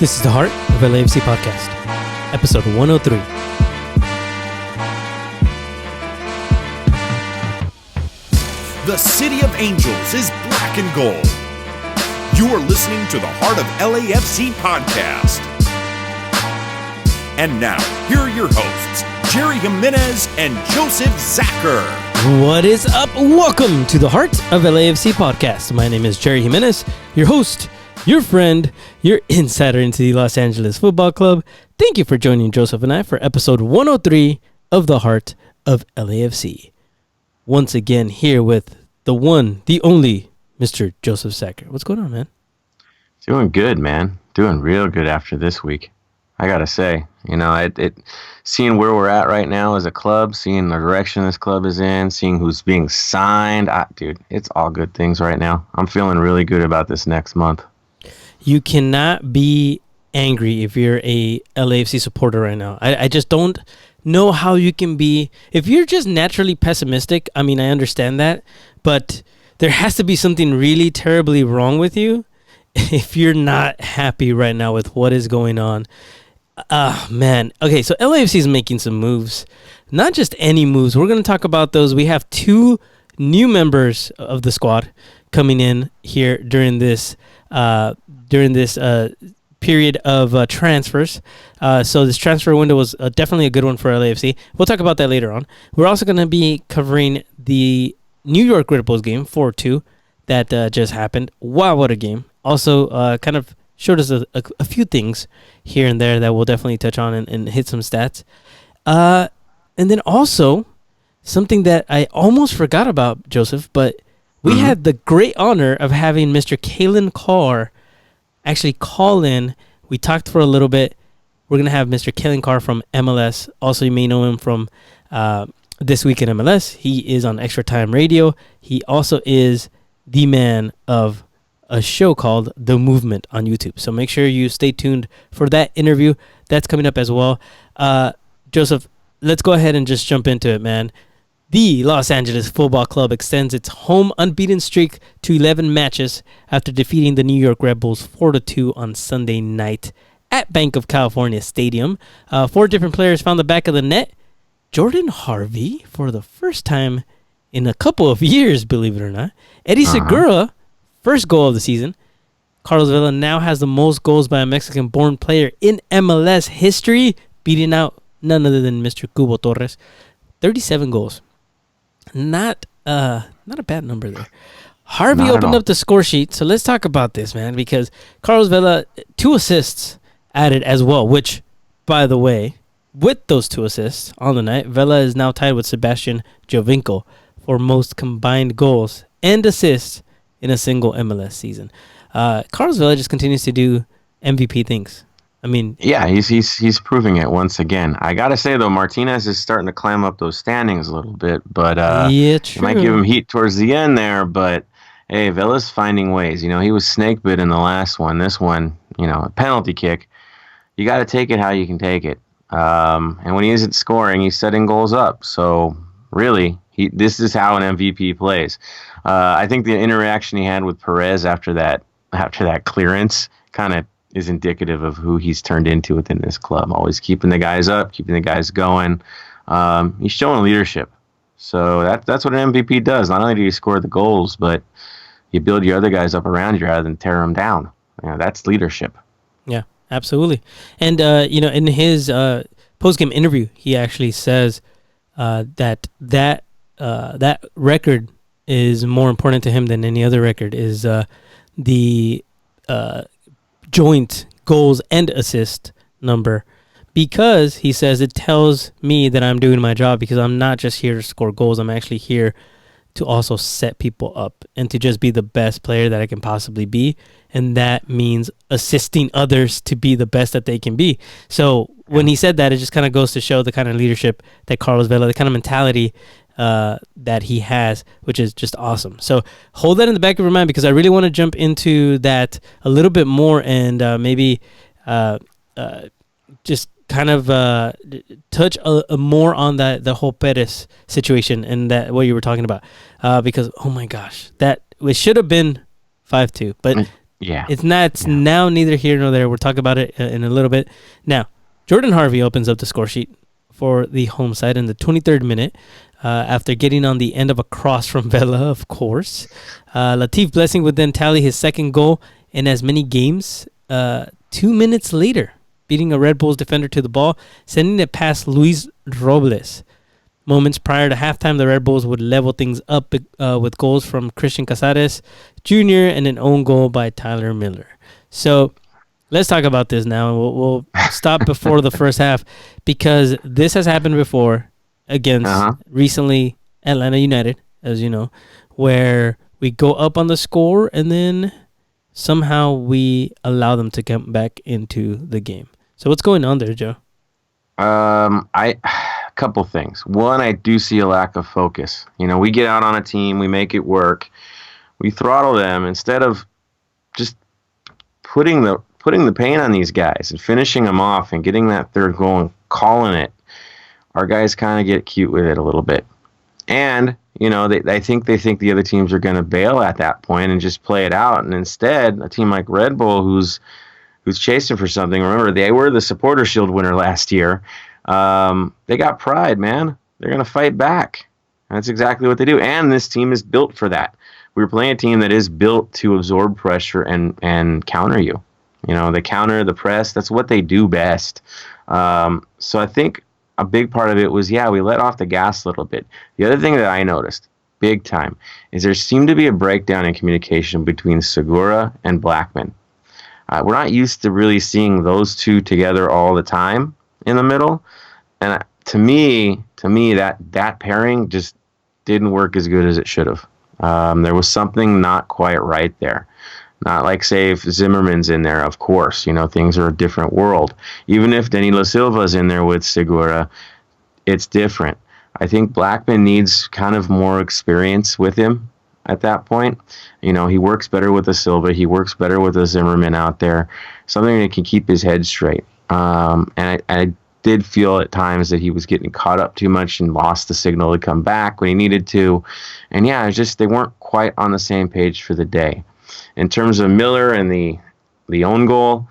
This is the Heart of LAFC podcast, episode 103. The City of Angels is black and gold. You are listening to the Heart of LAFC podcast. And now, here are your hosts, Jerry Jimenez and Josef Zacher. What is up? Welcome to the Heart of LAFC podcast. My name is Jerry Jimenez, your host, your friend, your insider into the Los Angeles Football Club. Thank you for joining Joseph and I for episode 103 of the Heart of LAFC. Once again, here with the one, the only, Mr. Josef Zacher. What's going on, man? Doing good, man. Doing real good after this week. I gotta say, seeing where we're at right now as a club, seeing the direction this club is in, seeing who's being signed, dude, it's all good things right now. I'm feeling really good about this next month. You cannot be angry if you're a LAFC supporter right now. I just don't know how you can be. If you're just naturally pessimistic, I mean, I understand that, but there has to be something really terribly wrong with you if you're not happy right now with what is going on. Man. Okay, so LAFC is making some moves. Not just any moves. We're going to talk about those. We have two new members of the squad coming in here during this period of transfers. So this transfer window was definitely a good one for LAFC. We'll talk about that later on. We're also going to be covering the New York Red Bulls game 4-2 that just happened. Wow, what a game. Also kind of showed us a few things here and there that we'll definitely touch on and hit some stats. And then also something that I almost forgot about, Joseph, but we had the great honor of having Mr. Kalen Carr actually call in. We talked for a little bit. We're going to have Mr. Kalen Carr from MLS. Also, you may know him from This Week in MLS. He is on Extra Time Radio. He also is the man of a show called The Movement on YouTube. So make sure you stay tuned for that interview. That's coming up as well. Joseph, let's go ahead and just jump into it, man. The Los Angeles Football Club extends its home unbeaten streak to 11 matches after defeating the New York Red Bulls 4-2 on Sunday night at Bank of California Stadium. 4 different players found the back of the net. Jordan Harvey, for the first time in a couple of years, believe it or not. Eddie Segura, first goal of the season. Carlos Vela now has the most goals by a Mexican-born player in MLS history, beating out none other than Mr. Cubo Torres. 37 goals. Not a bad number there. Harvey opened up the score sheet, so let's talk about this, man, because Carlos Vela, 2 assists added as well, which, by the way, with those 2 assists on the night, Vela is now tied with Sebastian Giovinco for most combined goals and assists in a single MLS season. Carlos Vela just continues to do MVP things. I mean, yeah, he's proving it once again. I gotta say though, Martinez is starting to climb up those standings a little bit, but yeah, true. Might give him heat towards the end there. But hey, Vela's finding ways. He was snake bit in the last one. This one, a penalty kick. You got to take it how you can take it. And when he isn't scoring, he's setting goals up. So really, this is how an MVP plays. I think the interaction he had with Perez after that clearance kind of is indicative of who he's turned into within this club. Always keeping the guys up, keeping the guys going. He's showing leadership. So that's what an MVP does. Not only do you score the goals, but you build your other guys up around you rather than tear them down. That's leadership. Yeah, absolutely. And, in his post-game interview, he actually says that record is more important to him than any other record, is the joint goals and assist number, because he says it tells me that I'm doing my job, because I'm not just here to score goals. I'm actually here to also set people up and to just be the best player that I can possibly be. And that means assisting others to be the best that they can be. So when he said that, it just kind of goes to show the kind of leadership that Carlos Vela, the kind of mentality that he has, which is just awesome. So hold that in the back of your mind, because I really want to jump into that a little bit more and maybe just kind of touch more on the whole Perez situation and that what you were talking about, because oh my gosh, that it should have been 5-2, but Yeah. It's not. It's now neither here nor there. We'll talk about it in a little bit. Now, Jordan Harvey opens up the score sheet for the home side in the 23rd minute after getting on the end of a cross from Vela, of course. Latif Blessing would then tally his second goal in as many games 2 minutes later, beating a Red Bulls defender to the ball, sending it past Luis Robles. Moments prior to halftime, the Red Bulls would level things up with goals from Christian Casares Jr. and an own goal by Tyler Miller. So let's talk about this now. We'll stop before the first half because this has happened before against recently Atlanta United, as you know, where we go up on the score and then somehow we allow them to come back into the game. So what's going on there, Joe? Couple things. One, I do see a lack of focus. We get out on a team, we make it work, we throttle them instead of just putting the pain on these guys and finishing them off and getting that third goal and calling it. Our guys kind of get cute with it a little bit, and I think they think the other teams are going to bail at that point and just play it out. And instead, a team like Red Bull, who's chasing for something. Remember, they were the Supporter Shield winner last year. They got pride, man. They're going to fight back. That's exactly what they do. And this team is built for that. We're playing a team that is built to absorb pressure and counter you. They counter the press. That's what they do best. So I think a big part of it was, we let off the gas a little bit. The other thing that I noticed, big time, is there seemed to be a breakdown in communication between Segura and Blackman. We're not used to really seeing those two together all the time in the middle, and to me that pairing just didn't work as good as it should have. There was something not quite right there. Not like, say, if Zimmerman's in there, of course, things are a different world. Even if Danilo Silva's in there with Segura, it's different. I think Blackman needs kind of more experience with him at that point. He works better with a Silva. He works better with a Zimmerman out there. Something that can keep his head straight. And I did feel at times that he was getting caught up too much and lost the signal to come back when he needed to. And it's just they weren't quite on the same page for the day. In terms of Miller and the own goal,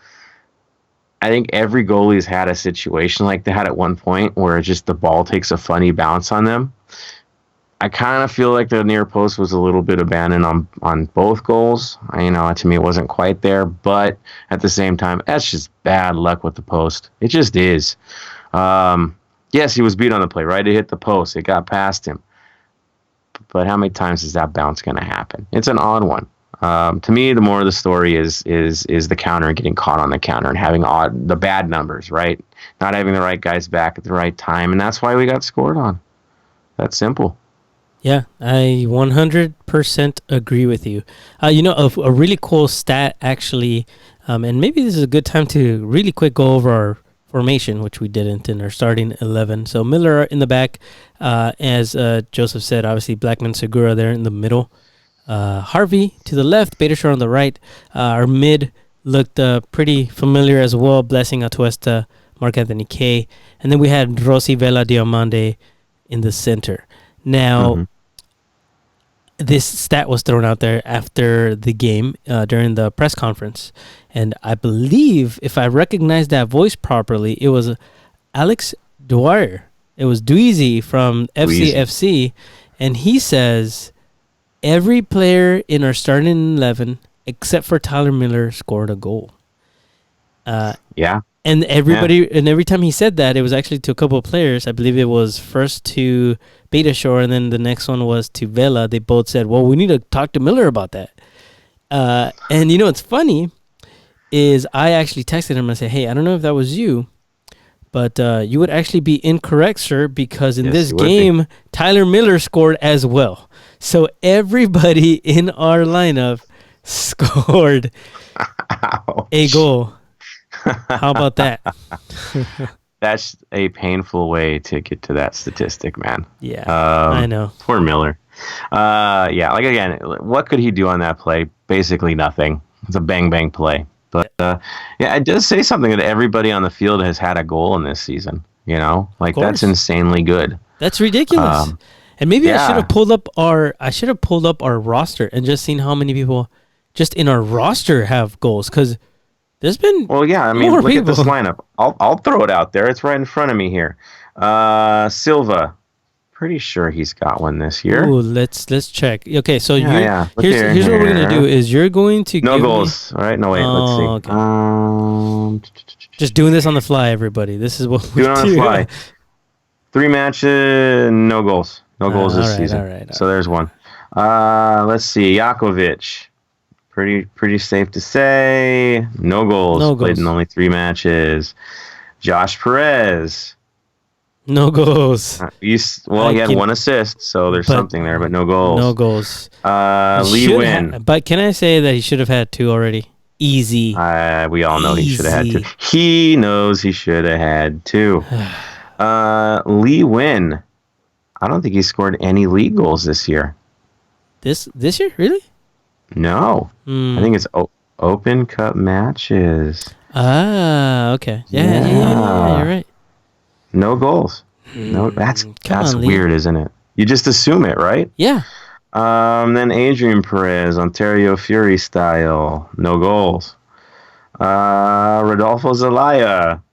I think every goalie's had a situation like that at one point where just the ball takes a funny bounce on them. I kind of feel like the near post was a little bit abandoned on both goals. To me, it wasn't quite there, but at the same time, that's just bad luck with the post. It just is. Yes, he was beat on the play, right? It hit the post. It got past him. But how many times is that bounce going to happen? It's an odd one. To me, the more of the story is the counter and getting caught on the counter and having the bad numbers, right? Not having the right guys back at the right time, and that's why we got scored on. That's simple. Yeah, I 100% agree with you. A really cool stat, actually, and maybe this is a good time to really quick go over our formation, which we didn't in our starting 11. So Miller in the back, as Joseph said, obviously Blackman, Segura there in the middle. Harvey to the left, Beitashour on the right. Our mid looked pretty familiar as well, Blessing, Atuesta, Mark Anthony K. And then we had Rossi, Vela, Diamande in the center. Now, this stat was thrown out there after the game during the press conference. And I believe, if I recognize that voice properly, it was Alex Dwyer. It was Dweezy from FCFC. And he says, every player in our starting 11, except for Tyler Miller, scored a goal. And every time he said that, it was actually to a couple of players. I believe it was first to Beitashour, and then the next one was to Vela. They both said, well, we need to talk to Miller about that. And what's funny is I actually texted him and I said, hey, I don't know if that was you, but you would actually be incorrect, sir, because in this game, Tyler Miller scored as well. So everybody in our lineup scored a goal. How about that? That's a painful way to get to that statistic, man. Yeah, I know. Poor Miller. Again, what could he do on that play? Basically nothing. It's a bang-bang play. But, it does say something that everybody on the field has had a goal in this season. That's insanely good. That's ridiculous. And maybe I should have pulled up our roster and just seen how many people just in our roster have goals? Because there's been Well, yeah, I mean, more look at this people. lineup. I'll throw it out there. It's right in front of me here. Silva, pretty sure he's got one this year. Ooh, let's check. Okay, so Yeah. Look here's what we're gonna do is you're going to no give goals. All right, no wait. Let's see. Okay. Just doing this on the fly, everybody. This is what we doing it on the fly. 3 matches, no goals. No goals this season. All right. So there's one. Let's see. Jakovic. Pretty safe to say. No goals. No Played goals. in only 3 matches. Josh Perez. No goals. He had 1 assist, so there's something there, but no goals. No goals. Lee Win. But can I say that he should have had 2 already? Easy. We all know he should have had 2. Easy. He knows he should have had 2. Lee Win. I don't think he scored any league goals this year. This year? Really? No. I think it's Open Cup matches. Okay. Yeah, you're right. No goals. No, that's on, Lee. weird, isn't it? You just assume it, right? Yeah. Then Adrian Perez, Ontario Fury style, no goals. Rodolfo Zelaya.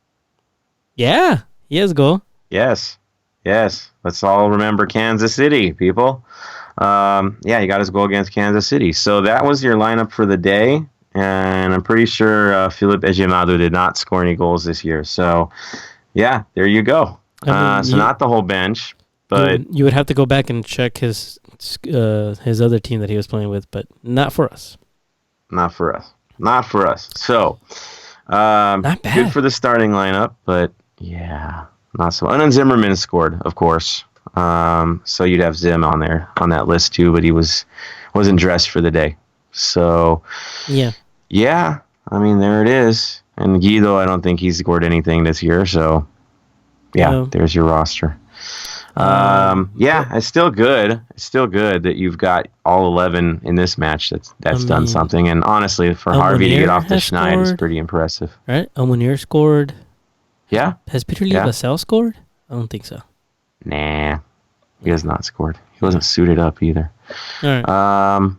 Yeah, he has a goal. Yes. Let's all remember Kansas City, people. He got his goal against Kansas City. So that was your lineup for the day. And I'm pretty sure Philip Ejemadu did not score any goals this year. So, yeah, there you go. Not the whole bench, but you would have to go back and check his other team that he was playing with, but not for us. Not for us. So, not bad. Good for the starting lineup, but yeah, not so. And then Zimmerman scored, of course. So you'd have Zim on there on that list too, but he wasn't dressed for the day. So yeah. I mean, there it is. And Guido, I don't think he's scored anything this year. So yeah, there's your roster. It's still good. It's still good that you've got all 11 in this match. That's done something. And honestly, for Harvey to get off the schneid is pretty impressive. Right? Munir scored. Yeah. Has Peter Lee LaSalle scored? I don't think so. Nah, he has not scored. He wasn't suited up either. All right.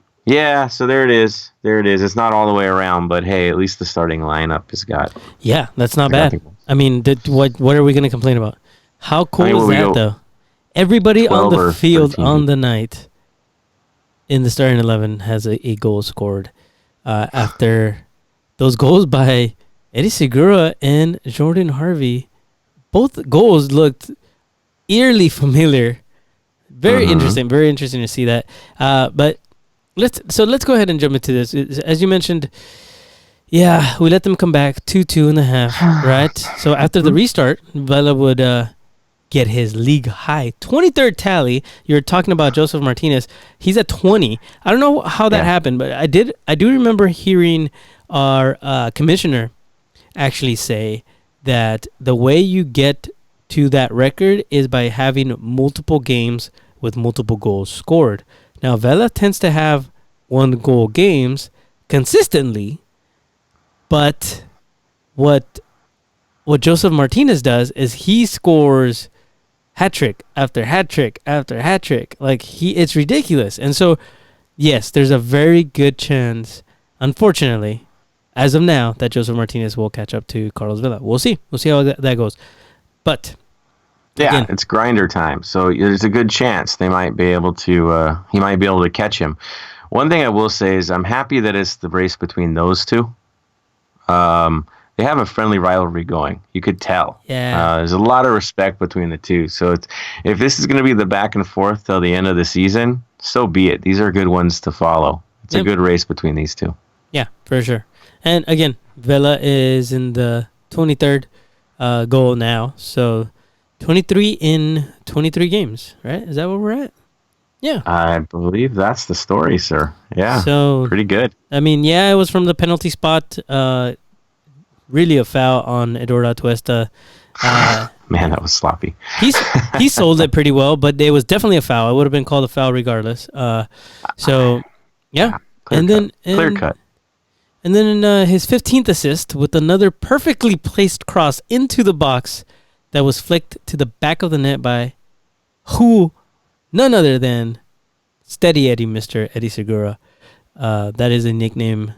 So there it is. It's not all the way around, but hey, at least the starting lineup has got. Yeah, that's not bad. I mean, what are we going to complain about? How cool is that, though? Everybody on the field 13. On the night in the starting 11 has a goal scored after those goals by Eddie Segura and Jordan Harvey. Both goals looked eerily familiar. Very interesting to see that. But let's go ahead and jump into this. As you mentioned, we let them come back 2-2 in the half, right? So after the restart, Vela would get his league high 23rd tally. You're talking about Josef Martinez. He's at 20. I don't know how that happened, but I do remember hearing our commissioner actually say that the way you get to that record is by having multiple games with multiple goals scored. Now, Vela tends to have 1-goal games consistently, but what Josef Martinez does is he scores hat trick after hat trick after hat trick. It's ridiculous. And so, yes, there's a very good chance, unfortunately, as of now, that Josef Martinez will catch up to Carlos Vela. We'll see. We'll see how that goes. But again, it's grinder time, so there's a good chance they might be able to. He might be able to catch him. One thing I will say is I'm happy that it's the race between those two. They have a friendly rivalry going. You could tell. Yeah. There's a lot of respect between the two. So if this is going to be the back and forth till the end of the season, so be it. These are good ones to follow. It's a good race between these two. Yeah, for sure. And again, Vela is in the 23rd goal now. So 23 in 23 games, right? Is that where we're at? Yeah. I believe that's the story, sir. Yeah. So pretty good. I mean, it was from the penalty spot. Really a foul on Eduardo Atuesta. Man, that was sloppy. He sold it pretty well, but it was definitely a foul. It would have been called a foul regardless. Clear cut. And then his 15th assist with another perfectly placed cross into the box that was flicked to the back of the net by none other than Steady Eddie, Mr. Eddie Segura. That is a nickname.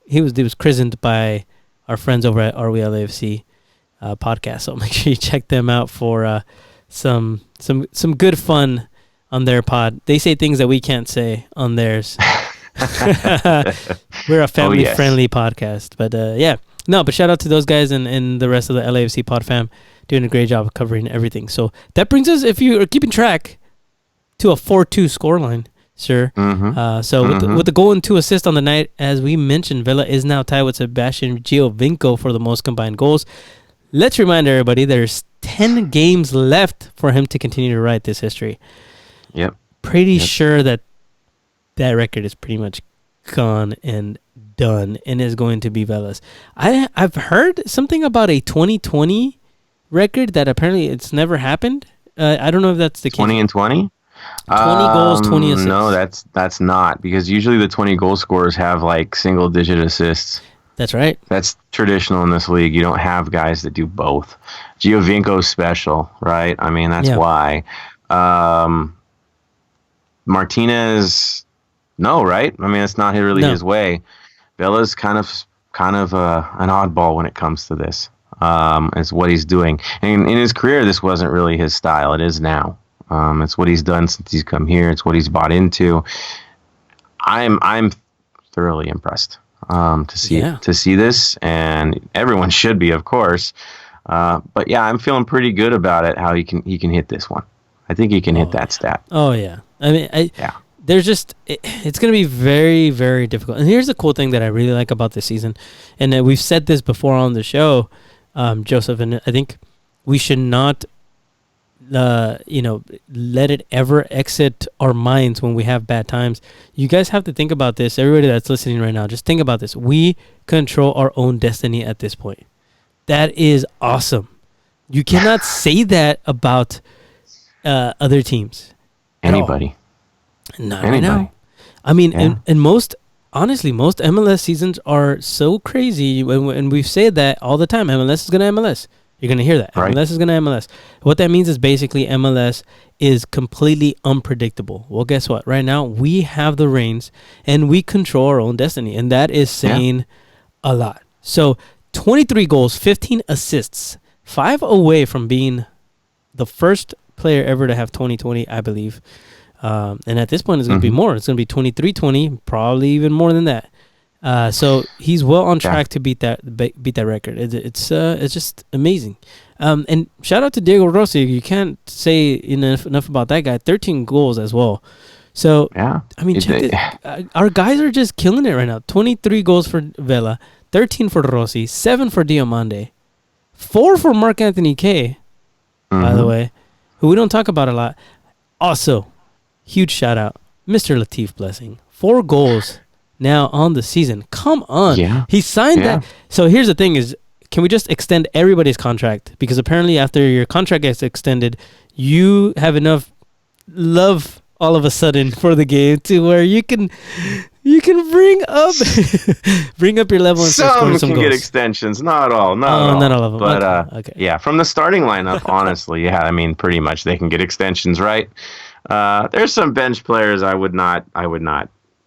He was christened by our friends over at RWLAFC podcast. So make sure you check them out for some good fun on their pod. They say things that we can't say on theirs. We're a family-friendly podcast. But but shout out to those guys and the rest of the LAFC pod fam doing a great job of covering everything. So that brings us, if you are keeping track, to a 4-2 scoreline, sir. With the goal and 2 assists on the night, as we mentioned, Vela is now tied with Sebastian Giovinco for the most combined goals. Let's remind everybody there's 10 games left for him to continue to write this history. Yep. Pretty sure that record is pretty much gone and done and is going to be Vela's. I've heard something about a 2020 record that apparently it's never happened. I don't know if that's the case. 20 and 20? 20 goals, 20 assists. No, that's not, because usually the 20 goal scorers have like single digit assists. That's right. That's traditional in this league. You don't have guys that do both. Giovinco's special, right? I mean, that's why. Martinez, no, right? I mean, it's not really his way. Vela's kind of an oddball when it comes to this. It's what he's doing. And in his career, this wasn't really his style. It is now. It's what he's done since he's come here. It's what he's bought into. I'm thoroughly impressed to see this, and everyone should be, of course. But yeah, I'm feeling pretty good about it. How he can hit this one. I think he can hit that stat. Oh yeah. I mean, there's just it's going to be very, very difficult. And here's the cool thing that I really like about this season, and we've said this before on the show, Joseph, and I think we should not let it ever exit our minds when we have bad times. You guys have to think about this. Everybody that's listening right now, just think about this. We control our own destiny at this point. That is awesome. You cannot say that about other teams. Anybody. Not right now. I mean, and most MLS seasons are so crazy, and we've said that all the time. MLS is going to MLS. You're going to hear that. Right. MLS is going to MLS. What that means is basically MLS is completely unpredictable. Well, guess what? Right now, we have the reins, and we control our own destiny, and that is saying a lot. So, 23 goals, 15 assists, 5 away from being the first player ever to have 2020, I believe. And at this point, it's going to be more. It's going to be 23-20, probably even more than that. So he's well on track to beat that record. It's just amazing. And shout out to Diego Rossi. You can't say enough about that guy. 13 goals as well. So I mean, check it. Our guys are just killing it right now. 23 goals for Vela, 13 for Rossi, 7 for Diomande, 4 for Mark Anthony K. By the way, who we don't talk about a lot. Also, huge shout out, Mr. Latif Blessing. 4 goals now on the season. Come on. Yeah. He signed that. So here's the thing is, can we just extend everybody's contract? Because apparently after your contract gets extended, you have enough love all of a sudden for the game to where you can bring up your level and start scoring some can goals. Get extensions, not all of them. But okay. Yeah, from the starting lineup, honestly, I mean, pretty much they can get extensions, right? There's some bench players I would not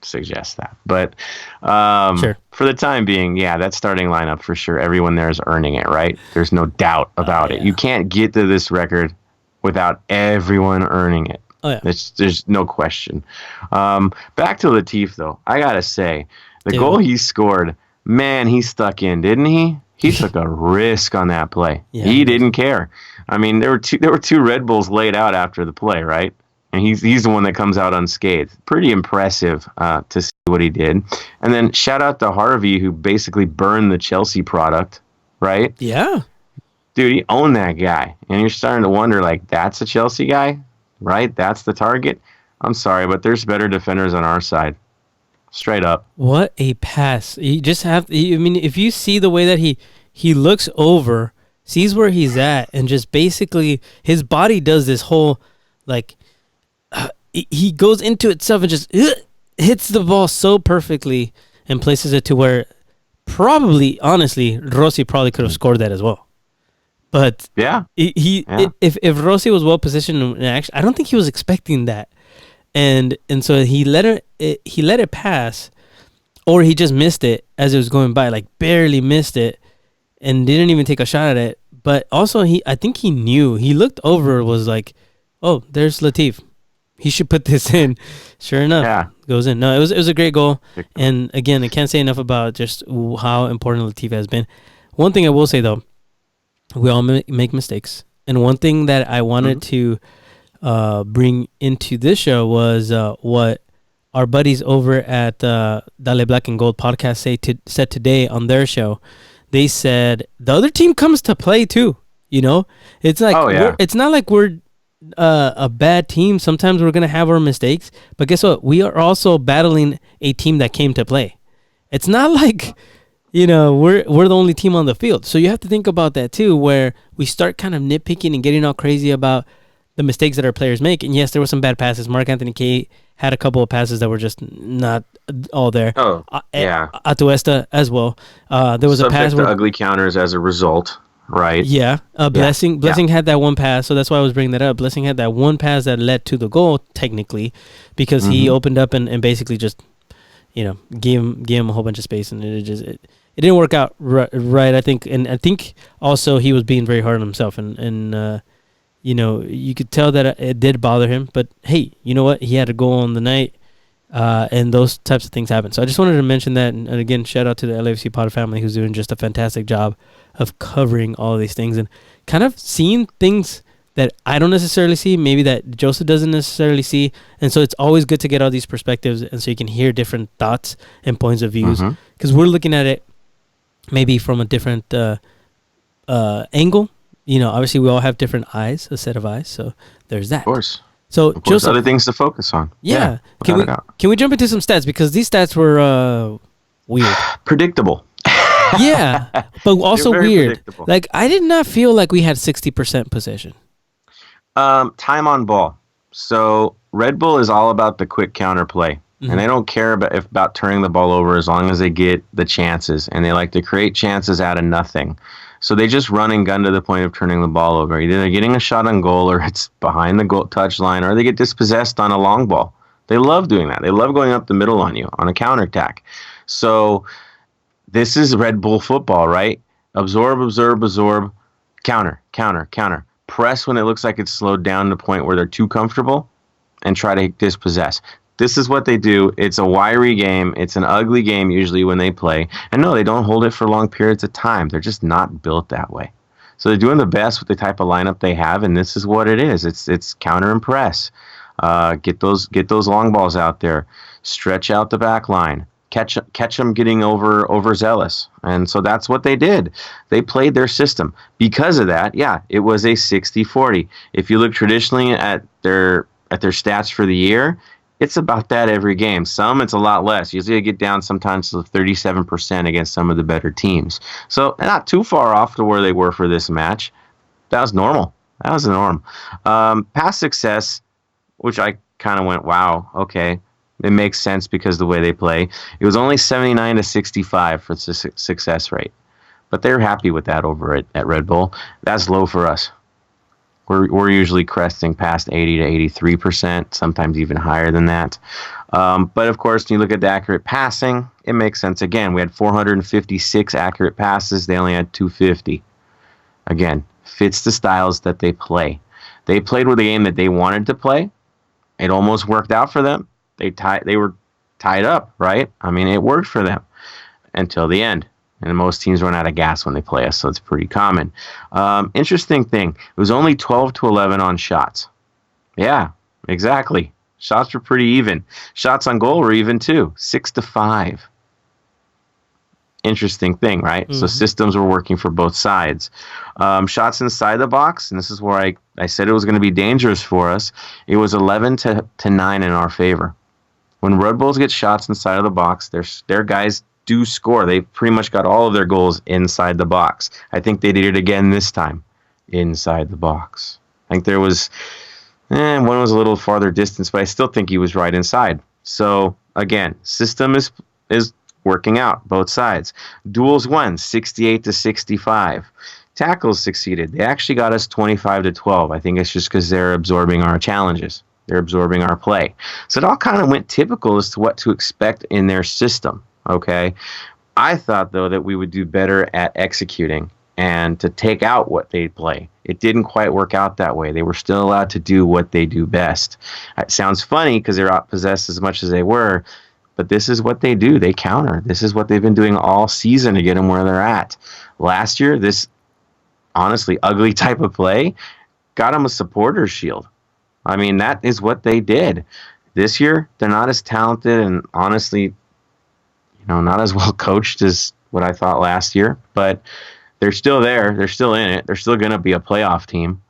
suggest that, but sure. For the time being, that starting lineup for sure, everyone there is earning it, right? There's no doubt about it. You can't get to this record without everyone earning it. Oh yeah, there's no question. Back to Latif though, I gotta say, the goal he scored, man, he stuck in, didn't he? He took a risk on that play. He didn't care. I mean, there were two Red Bulls laid out after the play, right? And he's the one that comes out unscathed. Pretty impressive to see what he did. And then shout out to Harvey, who basically burned the Chelsea product, right? Yeah. Dude, he owned that guy. And you're starting to wonder, like, that's a Chelsea guy, right? That's the target? I'm sorry, but there's better defenders on our side. Straight up. What a pass. You just have, I mean, if you see the way that he looks over, sees where he's at, and just basically his body does this whole, like, he goes into itself and just hits the ball so perfectly and places it to where probably, honestly, Rossi probably could have scored that as well. But if Rossi was well positioned, actually, I don't think he was expecting that, and so he let it pass, or he just missed it as it was going by, like barely missed it, and didn't even take a shot at it. But also, I think he knew. He looked over, was like, "Oh, there's Latif. He should put this in." Sure enough, goes in. No, it was a great goal. And again, I can't say enough about just how important Latif has been. One thing I will say though, we all make mistakes, and one thing that I wanted to bring into this show was what our buddies over at Dale Black and Gold podcast said today on their show. They said the other team comes to play too. You know, it's like it's not like we're a bad team. Sometimes we're gonna have our mistakes, but guess what? We are also battling a team that came to play. It's not like, you know, we're the only team on the field. So you have to think about that too, where we start kind of nitpicking and getting all crazy about the mistakes that our players make. And yes, there were some bad passes. Mark Anthony K had a couple of passes that were just not all there. Atuesta as well. There was subject a pass to ugly counters as a result, right? Yeah. Blessing had that one pass, so that's why I was bringing that up. Blessing had that one pass that led to the goal, technically, because he opened up and basically just, you know, gave him a whole bunch of space, and it didn't work out right. I think also he was being very hard on himself, and you know, you could tell that it did bother him. But hey, you know what? He had a goal on the night, and those types of things happen. So I just wanted to mention that, and again, shout out to the LAFC pod family who's doing just a fantastic job of covering all of these things and kind of seeing things that I don't necessarily see, maybe that Joseph doesn't necessarily see. And so it's always good to get all these perspectives, and so you can hear different thoughts and points of views, because we're looking at it maybe from a different angle. You know, obviously we all have different eyes, a set of eyes. So there's that. Of course. So of course, Joseph, other things to focus on. Yeah. Can we jump into some stats, because these stats were weird. Predictable. Yeah, but also weird. Predictable. Like, I did not feel like we had 60% possession. Time on ball. So Red Bull is all about the quick counter play. And they don't care about turning the ball over as long as they get the chances. And they like to create chances out of nothing. So they just run and gun to the point of turning the ball over. Either they're getting a shot on goal, or it's behind the goal touch line, or they get dispossessed on a long ball. They love doing that. They love going up the middle on you on a counterattack. So this is Red Bull football, right? Absorb, counter. Press when it looks like it's slowed down to the point where they're too comfortable, and try to dispossess. This is what they do. It's a wiry game. It's an ugly game usually when they play. And no, they don't hold it for long periods of time. They're just not built that way. So they're doing the best with the type of lineup they have, and this is what it is. It's counter and press. Get those long balls out there. Stretch out the back line. Catch them getting overzealous. And so that's what they did. They played their system. Because of that, it was a 60-40. If you look traditionally at their stats for the year, it's about that every game. Some, it's a lot less. Usually I get down sometimes to 37% against some of the better teams. So not too far off to where they were for this match. That was normal. That was the norm. Pass success, which I kind of went, wow, okay. It makes sense because the way they play. It was only 79-65 for the success rate. But they're happy with that over at Red Bull. That's low for us. We're usually cresting past 80 to 83%, sometimes even higher than that. But of course, when you look at the accurate passing, it makes sense. Again, we had 456 accurate passes. They only had 250. Again, fits the styles that they play. They played with a game that they wanted to play. It almost worked out for them. They were tied up, right? I mean, it worked for them until the end. And most teams run out of gas when they play us, so it's pretty common. Interesting thing, it was only 12-11 on shots. Yeah, exactly. Shots were pretty even. Shots on goal were even too, 6-5. Interesting thing, right? So systems were working for both sides. Shots inside the box, and this is where I said it was going to be dangerous for us. It was 11-9 in our favor. When Red Bulls get shots inside of the box, their guys do score. They pretty much got all of their goals inside the box. I think they did it again this time, inside the box. I think there was, one was a little farther distance, but I still think he was right inside. So again, system is working out, both sides. Duels won, 68-65. Tackles succeeded. They actually got us 25-12. I think it's just because they're absorbing our challenges. They're absorbing our play. So it all kind of went typical as to what to expect in their system. Okay. I thought, though, that we would do better at executing and to take out what they play. It didn't quite work out that way. They were still allowed to do what they do best. It sounds funny because they're outpossessed as much as they were, but this is what they do. They counter. This is what they've been doing all season to get them where they're at. Last year, this honestly ugly type of play got them a supporter's shield. I mean, that is what they did. This year, they're not as talented and honestly, not as well coached as what I thought last year, but they're still there. They're still in it. They're still going to be a playoff team.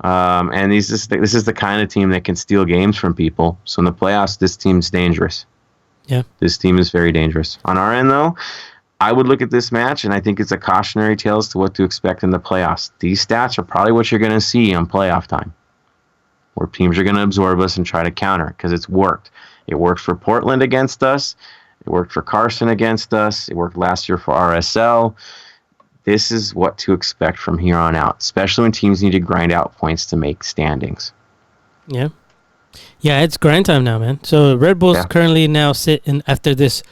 And this is the kind of team that can steal games from people. So in the playoffs, this team's dangerous. Yeah. This team is very dangerous. On our end, though, I would look at this match, and I think it's a cautionary tale as to what to expect in the playoffs. These stats are probably what you're going to see on playoff time, where teams are going to absorb us and try to counter because it's worked. It worked for Portland against us. It worked for Carson against us. It worked last year for RSL. This is what to expect from here on out, especially when teams need to grind out points to make standings. Yeah. Yeah, it's grind time now, man. So Red Bulls currently now sit in after this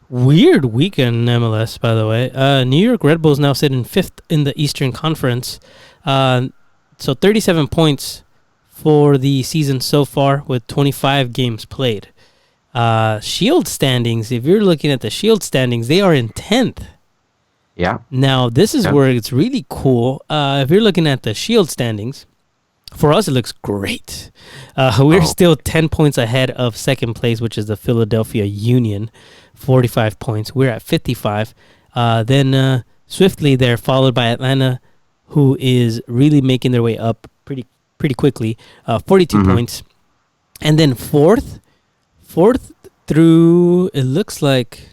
weird weekend in MLS, by the way. New York Red Bulls now sit in 5th in the Eastern Conference. So 37 points for the season so far with 25 games played. Shield standings, if you're looking at the Shield standings, they are in 10th. Yeah. Now, this is where it's really cool. If you're looking at the Shield standings, for us, it looks great. We're still 10 points ahead of second place, which is the Philadelphia Union, 45 points. We're at 55. Then swiftly they're followed by Atlanta, who is really making their way up pretty quickly, 42 points. And then fourth through, it looks like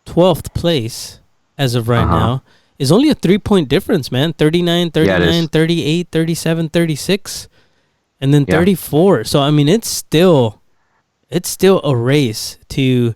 12th place as of right now, is only a 3-point difference, man. 39, 39, 38, 37, 36, and then 34. So, I mean, it's still a race to,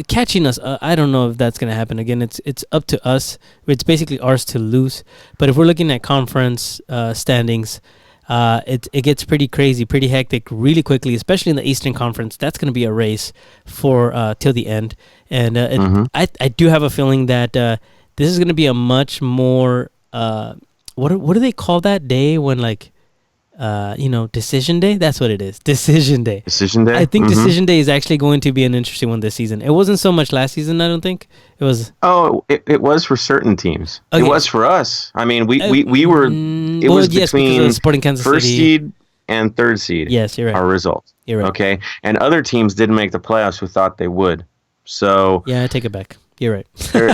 catching us. I don't know if that's going to happen again. It's up to us. It's basically ours to lose. But if we're looking at conference standings, it gets pretty crazy, pretty hectic really quickly, especially in the Eastern Conference. That's going to be a race for till the end. And I do have a feeling that this is going to be a much more what do they call that day when decision day? That's what it is. Decision day. Decision day? I think decision day is actually going to be an interesting one this season. It wasn't so much last season, I don't think. It was. Oh, it was for certain teams. Okay. It was for us. I mean, we were. It was between Sporting Kansas first City. seed and third seed. Yes, you're right. Our results. You're right. Okay, and other teams didn't make the playoffs who thought they would. So yeah, I take it back. You're right.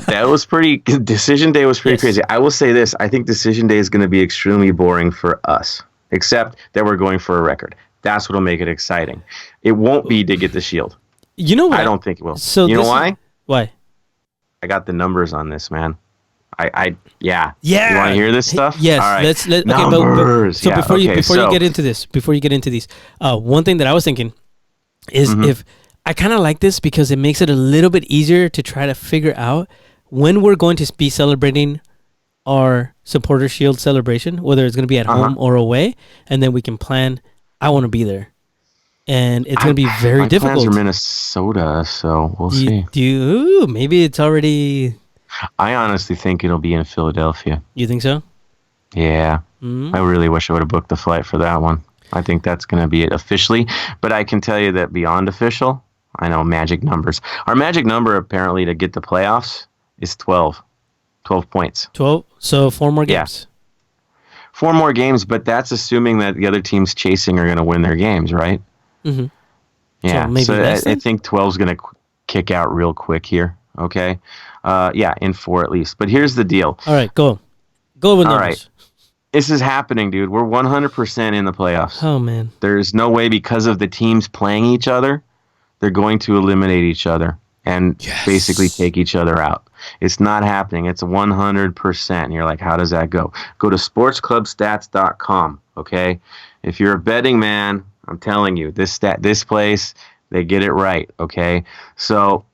That was pretty. Decision day was pretty crazy. I will say this: I think decision day is going to be extremely boring for us. Except that we're going for a record. That's what'll make it exciting. It won't be to get the Shield. You know what? I don't think it will. So you know why? Why? I got the numbers on this, man. Yeah. Yeah. You want to hear this stuff? Yes. All right. Let's numbers. So before you get into this, one thing that I was thinking is if I kind of like this because it makes it a little bit easier to try to figure out when we're going to be celebrating our supporter shield celebration, whether it's going to be at home or away, and then we can plan. I want to be there, and it's going to be very difficult. Plans are Minnesota, so we'll see. Maybe it's already. I honestly think it'll be in Philadelphia. You think so? Yeah, I really wish I would have booked the flight for that one. I think that's going to be it officially, but I can tell you that beyond official, I know magic numbers. Our magic number apparently to get the playoffs is 12. 12 points. 12? So 4 more games. Yeah. 4 more games, but that's assuming that the other teams chasing are going to win their games, right? Mm-hmm. Yeah. So I think 12 is going to kick out real quick here. Okay. In 4 at least. But here's the deal. All right, go. Go with numbers. All right. This is happening, dude. We're 100% in the playoffs. Oh, man. There's no way because of the teams playing each other, they're going to eliminate each other and basically take each other out. It's not happening. It's 100%. And you're like, how does that go? Go to sportsclubstats.com, okay? If you're a betting man, I'm telling you, this place, they get it right, okay? So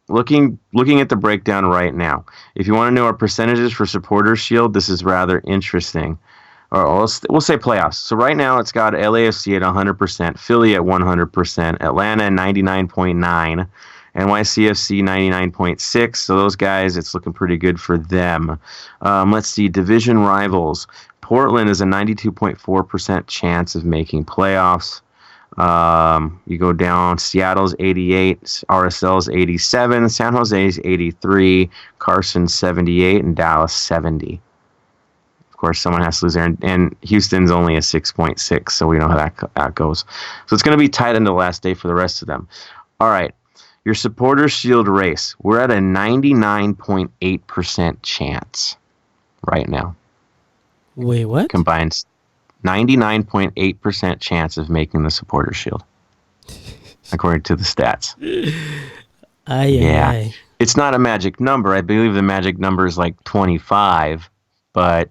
looking at the breakdown right now, if you want to know our percentages for Supporters Shield, this is rather interesting. or we'll say playoffs. So right now it's got LAFC at 100%, Philly at 100%, Atlanta at 99.9, NYCFC 99.6. So those guys, it's looking pretty good for them. Let's see, division rivals. Portland is a 92.4% chance of making playoffs. You go down, Seattle's 88, RSL's 87, San Jose's 83, Carson 78, and Dallas 70. Of course, someone has to lose there, and Houston's only a 6.6, so we know how that goes. So it's going to be tight into the last day for the rest of them. All right, your Supporters Shield race. We're at a 99.8% chance right now. Wait, what? Combined 99.8% chance of making the Supporters Shield, according to the stats. Aye. It's not a magic number. I believe the magic number is like 25, but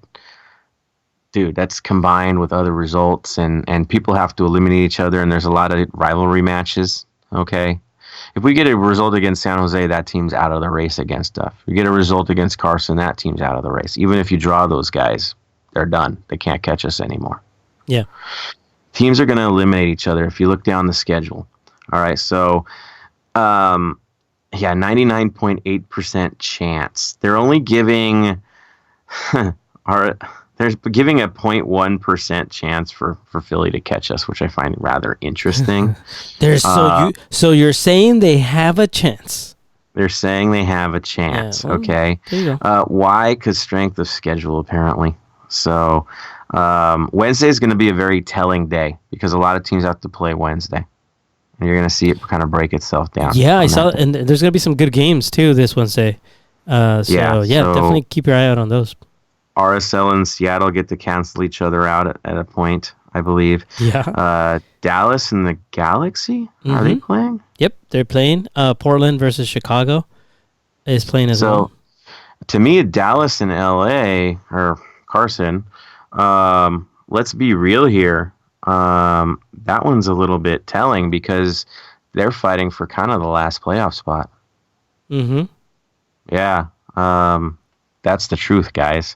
dude, that's combined with other results, and people have to eliminate each other, and there's a lot of rivalry matches, okay? If we get a result against San Jose, that team's out of the race against us. If we get a result against Carson, that team's out of the race. Even if you draw those guys, they're done. They can't catch us anymore. Yeah. Teams are going to eliminate each other if you look down the schedule. All right, so 99.8% chance. They're only giving they're giving a 0.1% chance for Philly to catch us, which I find rather interesting. So you're saying they have a chance. They're saying they have a chance. Yeah, well, okay. There you go. Why? Because strength of schedule, apparently. So Wednesday is going to be a very telling day because a lot of teams have to play Wednesday. And you're going to see it kind of break itself down. Yeah, I saw it. And there's going to be some good games, too, this Wednesday. So definitely keep your eye out on those. RSL and Seattle get to cancel each other out at a point, I believe. Yeah. Dallas and the Galaxy, are they playing? Yep, they're playing. Portland versus Chicago is playing as well. So, to me, Dallas and LA, or Carson, let's be real here. That one's a little bit telling because they're fighting for kind of the last playoff spot. Mm-hmm. Yeah. That's the truth, guys.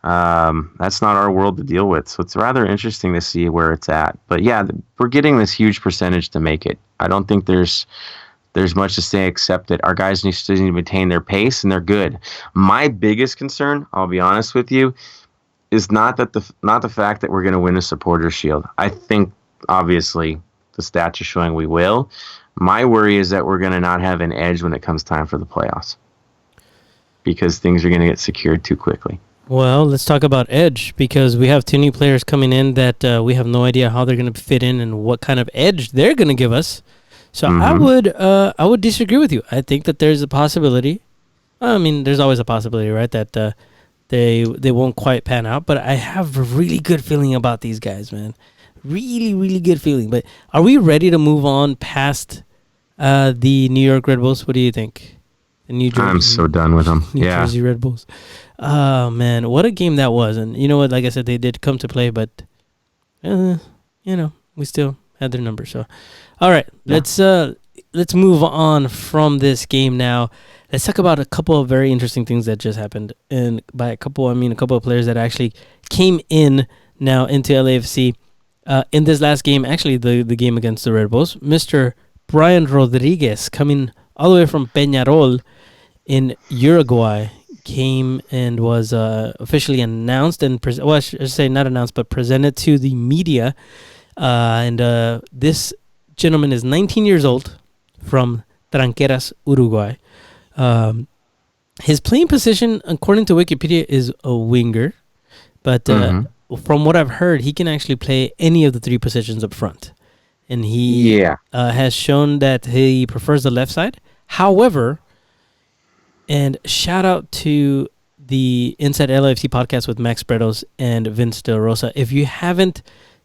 That's not our world to deal with. So it's rather interesting to see where it's at. But yeah, we're getting this huge percentage to make it. I don't think there's much to say except that our guys need to maintain their pace and they're good. My biggest concern, I'll be honest with you, is not the fact that we're going to win a Supporters Shield. I think obviously the stats are showing we will. My worry is that we're going to not have an edge when it comes time for the playoffs because things are going to get secured too quickly. Well, let's talk about edge because we have two new players coming in that we have no idea how they're going to fit in and what kind of edge they're going to give us. So I would disagree with you. I think that there's a possibility. I mean, there's always a possibility, right, that they won't quite pan out. But I have a really good feeling about these guys, man. Really, really good feeling. But are we ready to move on past the New York Red Bulls? What do you think? The New Jersey, I'm so done with them. New Jersey Red Bulls. Oh, man, what a game that was. And you know what? Like I said, they did come to play, but, we still had their number. So, all right, let's move on from this game now. Let's talk about a couple of very interesting things that just happened. And by a couple, I mean a couple of players that actually came in now into LAFC. In this last game, actually the game against the Red Bulls, Mr. Brian Rodriguez, coming all the way from Peñarol in Uruguay, came and was officially announced and I should say not announced, but presented to the media. And this gentleman is 19 years old from Tranqueras, Uruguay. His playing position, according to Wikipedia, is a winger, but from what I've heard, he can actually play any of the three positions up front. And he has shown that he prefers the left side. However, and shout out to the Inside LAFC podcast with Max Bredos and Vince De Rosa. If you haven't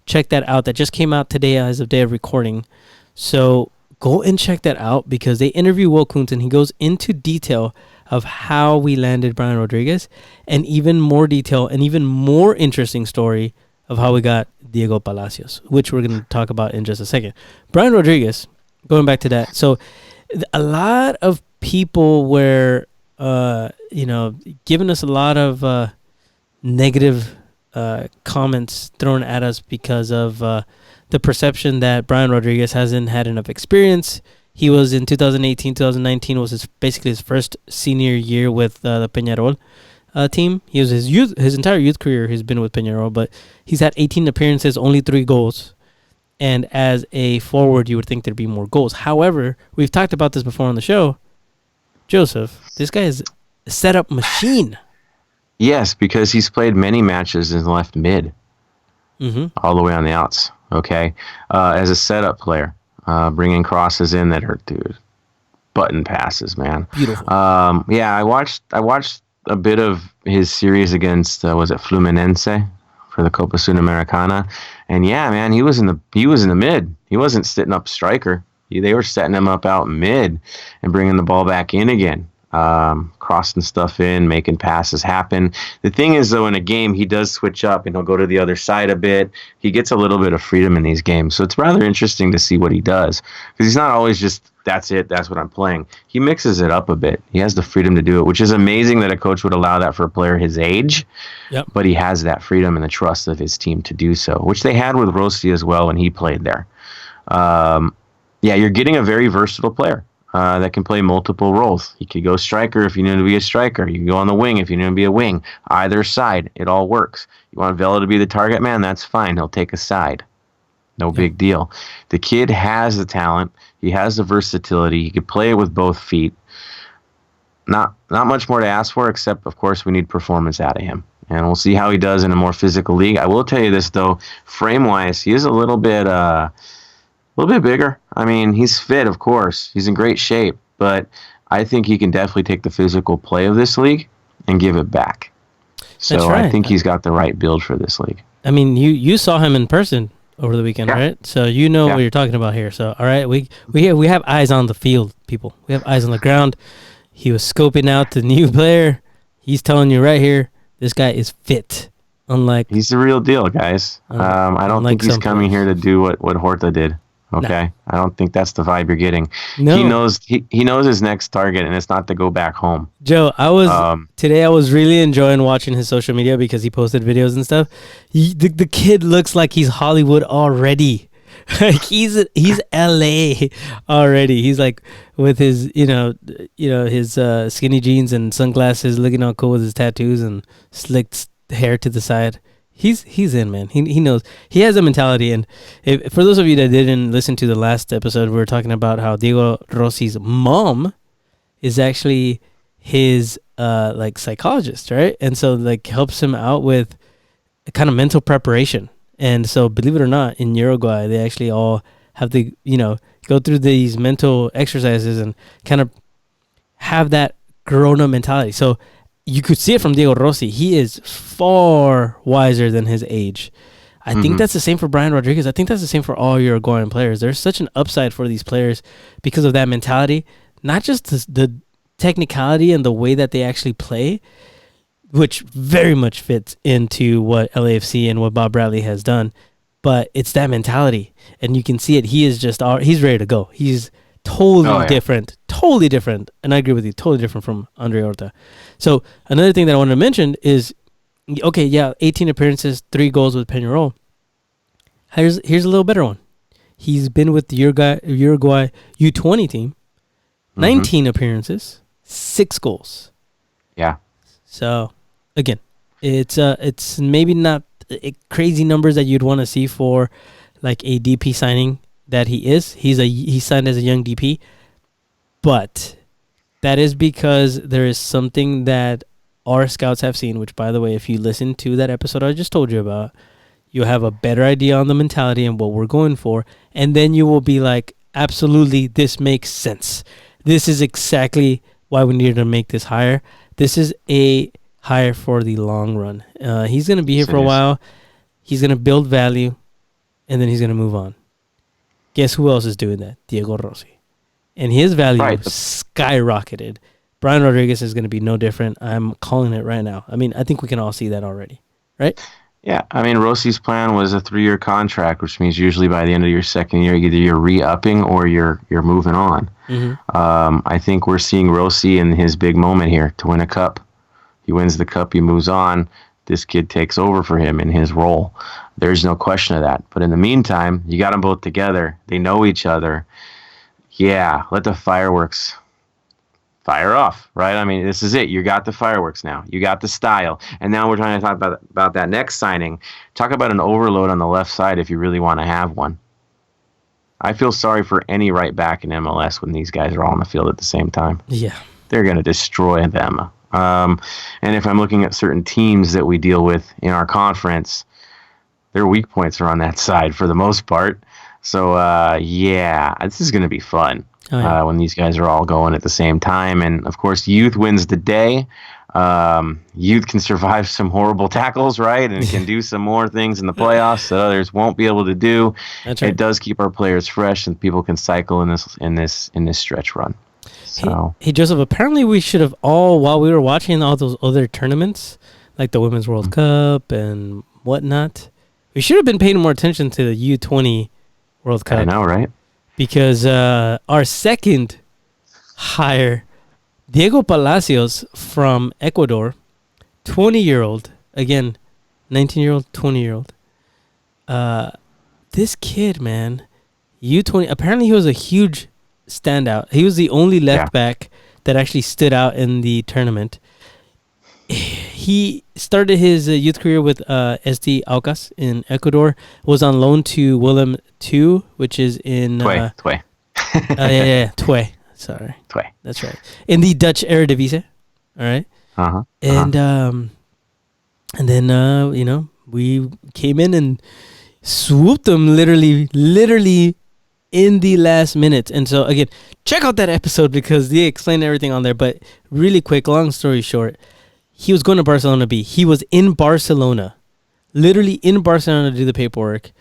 checked that out, that just came out today as of day of recording. So go and check that out because they interview Will Kuntz and he goes into detail of how we landed Brian Rodriguez and even more detail and even more interesting story of how we got Diego Palacios, which we're going to talk about in just a second. Brian Rodriguez, going back to that. So a lot of people were, giving us a lot of negative comments thrown at us because of the perception that Brian Rodriguez hasn't had enough experience. He was in 2018, 2019 was basically his first senior year with the Peñarol team. He was his entire youth career he's been with Peñarol, but he's had 18 appearances, only 3 goals. And as a forward, you would think there'd be more goals. However, we've talked about this before on the show. Joseph, this guy is a setup machine. Yes, because he's played many matches in left mid, all the way on the outs. Okay, as a setup player, bringing crosses in that are button passes, man. Beautiful. Yeah, I watched a bit of his series against was it Fluminense for the Copa Sudamericana, and yeah, man, he was in the mid. He wasn't sitting up striker. They were setting him up out mid and bringing the ball back in again. Crossing stuff in, making passes happen. The thing is, though, in a game, he does switch up and he'll go to the other side a bit. He gets a little bit of freedom in these games. So it's rather interesting to see what he does. Because he's not always just, that's it, that's what I'm playing. He mixes it up a bit. He has the freedom to do it, which is amazing that a coach would allow that for a player his age. Yep. But he has that freedom and the trust of his team to do so, which they had with Rossi as well when he played there. Yeah, you're getting a very versatile player. That can play multiple roles. You could go striker if you need to be a striker. You can go on the wing if you need to be a wing. Either side, it all works. You want Vela to be the target man? That's fine. He'll take a side. No big deal. The kid has the talent. He has the versatility. He could play it with both feet. Not much more to ask for, except, of course, we need performance out of him. And we'll see how he does in a more physical league. I will tell you this, though. Frame-wise, he is a little bit bigger. I mean, he's fit, of course. He's in great shape, but I think he can definitely take the physical play of this league and give it back. So That's right. I think he's got the right build for this league. I mean, you saw him in person over the weekend, Yeah. right? So you know what you're talking about here. So all right, we have eyes on the field, people. We have eyes on the ground. He was scoping out the new player. He's telling you right here, this guy is fit. He's the real deal, guys. I don't think he's coming here to do what Horta did. Okay, no. I don't think that's the vibe you're getting. No. He knows his next target, and it's not to go back home. Joe, today I was really enjoying watching his social media because he posted videos and stuff. The kid looks like he's Hollywood already. Like he's LA already. He's like with his his skinny jeans and sunglasses, looking all cool with his tattoos and slicked hair to the side. He's in, man. He knows. He has a mentality. And for those of you that didn't listen to the last episode, we were talking about how Diego Rossi's mom is actually his psychologist, right? And so helps him out with a kind of mental preparation. And so believe it or not, in Uruguay, they actually all have to, go through these mental exercises and kind of have that grown-up mentality. So you could see it from Diego Rossi. He is far wiser than his age. I think that's the same for Brian Rodriguez. I think that's the same for all Uruguayan players. There's such an upside for these players because of that mentality, not just the technicality and the way that they actually play, which very much fits into what LAFC and what Bob Bradley has done, but it's that mentality. And you can see it. He is he's ready to go. He's totally different. And I agree with you, totally different from Andre Horta. So another thing that I wanted to mention is, 18 appearances, 3 goals with Peñarol. Here's a little better one. He's been with the Uruguay U20 team, 19 appearances, 6 goals. Yeah. So again, it's maybe not crazy numbers that you'd want to see for like a DP signing that he is. He's signed as a young DP, but that is because there is something that our scouts have seen, which, by the way, if you listen to that episode I just told you about, you'll have a better idea on the mentality and what we're going for, and then you will be like, absolutely, this makes sense. This is exactly why we needed to make this hire. This is a hire for the long run. He's going to be here for a while. He's going to build value, and then he's going to move on. Guess who else is doing that? Diego Rossi. And his value skyrocketed. Brian Rodriguez is going to be no different. I'm calling it right now. I mean, I think we can all see that already, right? Yeah, I mean, Rossi's plan was a 3-year contract, which means usually by the end of your second year, either you're re-upping or you're moving on. I think we're seeing Rossi in his big moment here to win a cup. He wins the cup, he moves on. this kid takes over for him in his role. There's no question of that. But in the meantime, you got them both together. They know each other. Yeah, let the fireworks fire off, right? I mean, this is it. You got the fireworks now. You got the style. And now we're trying to talk about that next signing. Talk about an overload on the left side if you really want to have one. I feel sorry for any right back in MLS when these guys are all on the field at the same time. Yeah. They're going to destroy them. And if I'm looking at certain teams that we deal with in our conference, their weak points are on that side for the most part. So, yeah, this is going to be fun when these guys are all going at the same time. And, of course, youth wins the day. Youth can survive some horrible tackles, right? And can do some more things in the playoffs that others won't be able to do. That's right. It does keep our players fresh, and people can cycle in this stretch run. So, hey, Joseph, apparently we should have all, while we were watching all those other tournaments, like the Women's World Cup and whatnot, we should have been paying more attention to the U20 World Cup. I know, right? Because our second hire, Diego Palacios from Ecuador, 20-year-old, again, 19-year-old, 20-year-old. This kid, man, U20, apparently he was a huge standout. He was the only left back that actually stood out in the tournament. He started his youth career with SD Aucas in Ecuador, was on loan to Willem II, which is in... Tway. Tway. Sorry. Tway. That's right. In the Dutch Eredivisie. All right. And then we came in and swooped them literally in the last minute. And so again, check out that episode because they explain everything on there. But really quick, long story short, he was going to Barcelona B. He was in Barcelona, literally in Barcelona to do the paperwork.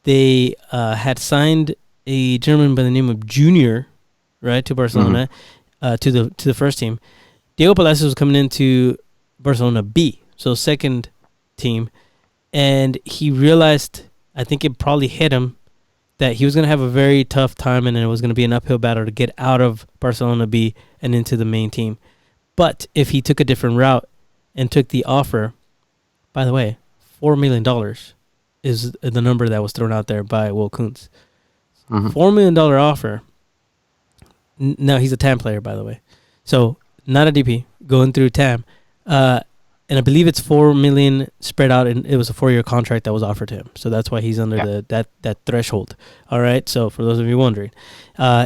They had signed a gentleman by the name of Junior, right, to Barcelona, to the first team. Diego Palacios was coming into Barcelona B, so second team, and he realized, I think it probably hit him, that he was going to have a very tough time and it was going to be an uphill battle to get out of Barcelona B and into the main team. But if he took a different route and took the offer, by the way, $4 million is the number that was thrown out there by Will Kuntz. $4 million offer. Now, he's a TAM player, by the way. So, not a DP, going through TAM. And I believe it's $4 million spread out, and it was a 4-year contract that was offered to him. So that's why he's under that threshold. All right. So for those of you wondering,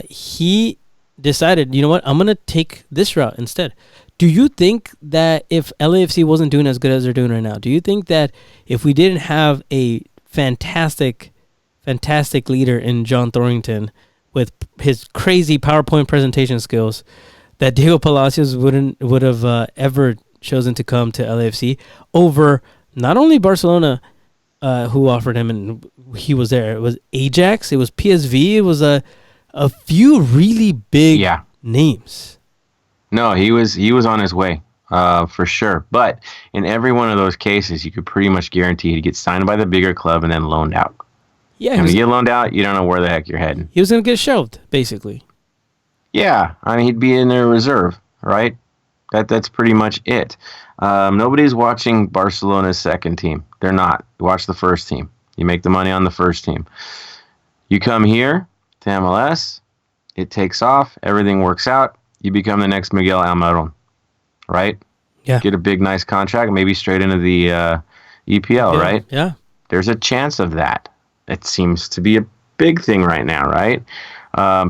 he decided, you know what, I'm gonna take this route instead. Do you think that if LAFC wasn't doing as good as they're doing right now, do you think that if we didn't have a fantastic leader in John Thorrington with his crazy PowerPoint presentation skills, that Diego Palacios would have ever chosen to come to LAFC over not only Barcelona, who offered him and he was there. It was Ajax, it was PSV, it was a few really big names. No, he was on his way, for sure. But in every one of those cases, you could pretty much guarantee he'd get signed by the bigger club and then loaned out. Yeah, and when you get loaned out, you don't know where the heck you're heading. He was going to get shelved, basically. Yeah, I mean, he'd be in their reserve, right? That's pretty much it. Nobody's watching Barcelona's second team. They're not. You watch the first team. You make the money on the first team. You come here to MLS, it takes off, everything works out, you become the next Miguel Almiron, right? Yeah. Get a big, nice contract, maybe straight into the EPL, right? Yeah. There's a chance of that. It seems to be a big thing right now, right?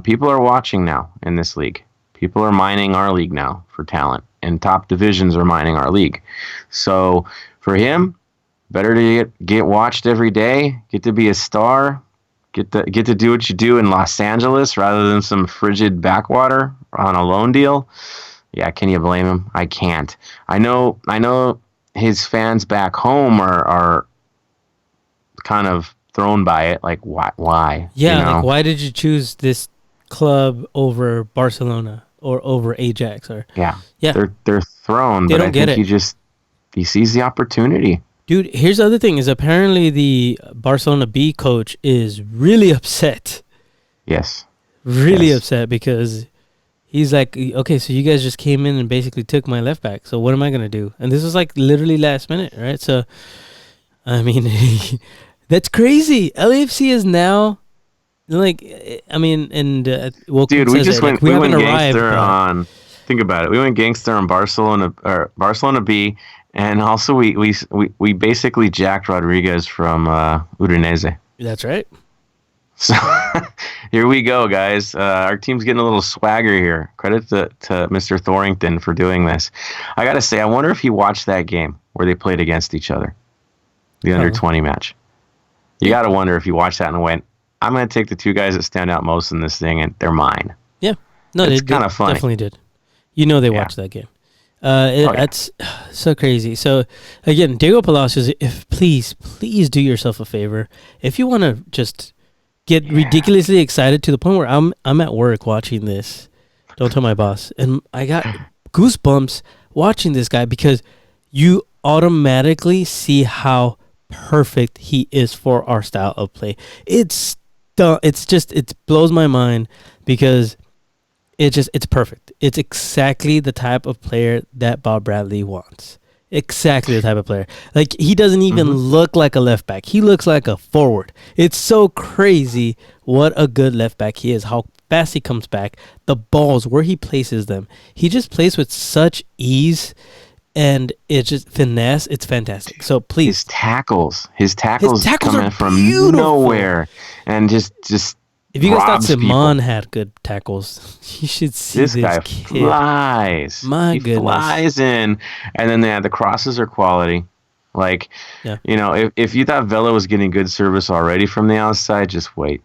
People are watching now in this league. People are mining our league now for talent, and top divisions are mining our league. So for him, better to get watched every day, get to be a star, get to do what you do in Los Angeles rather than some frigid backwater on a loan deal. Yeah, can you blame him? I can't. I know his fans back home are kind of thrown by it, like why? Yeah, you know? like why did you choose this club over Barcelona or over Ajax? Or yeah. They're thrown, they but don't I get think it. he sees the opportunity. Dude, here's the other thing: is apparently the Barcelona B coach is really upset. Yes. Really upset because He's like, okay, so you guys just came in and basically took my left back. So what am I gonna do? And this was like literally last minute, right? So, I mean, that's crazy. LAFC is now like, I mean, and Dude, we just went. we We went haven't arrived. gangster on. Think about it. We went gangster on Barcelona B, and also we basically jacked Rodriguez from Udinese. That's right. So here we go, guys. Our team's getting a little swagger here. Credit to Mr. Thorington for doing this. I gotta say, I wonder if he watched that game where they played against each other, the under 20 match. You gotta wonder if he watched that and went, "I'm gonna take the two guys that stand out most in this thing, and they're mine." Yeah, no, it's they kind of funny. Definitely did. You know, they watched that game. That's so crazy. So again, Diego Palacios, if please do yourself a favor. If you want to just get ridiculously excited to the point where I'm at work watching this, don't tell my boss, and I got goosebumps watching this guy because you automatically see how perfect he is for our style of play. It blows my mind because it's perfect. It's exactly the type of player that Bob Bradley wants. Exactly the type of player. Like, he doesn't even look like a left back. He looks like a forward. It's so crazy what a good left back he is, how fast he comes back, the balls, where he places them. He just plays with such ease, and it's just finesse. It's fantastic. So please. His tackles coming from beautiful. nowhere and just if you guys thought robs Simon people. had good tackles, you should see This guy kid. flies. My he goodness. flies in, and then the crosses are quality. Like, you know, if you thought Vela was getting good service already from the outside, just wait.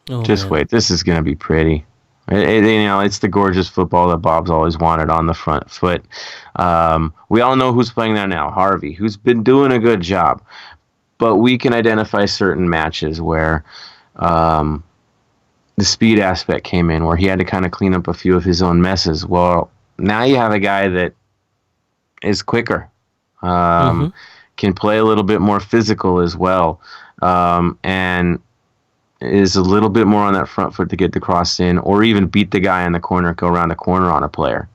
Wait. This is going to be pretty. It's the gorgeous football that Bob's always wanted on the front foot. We all know who's playing there now, Harvey, who's been doing a good job. But we can identify certain matches where the speed aspect came in, where he had to kind of clean up a few of his own messes. Well, now you have a guy that is quicker, can play a little bit more physical as well, and is a little bit more on that front foot to get the cross in, or even beat the guy in the corner, go around the corner on a player.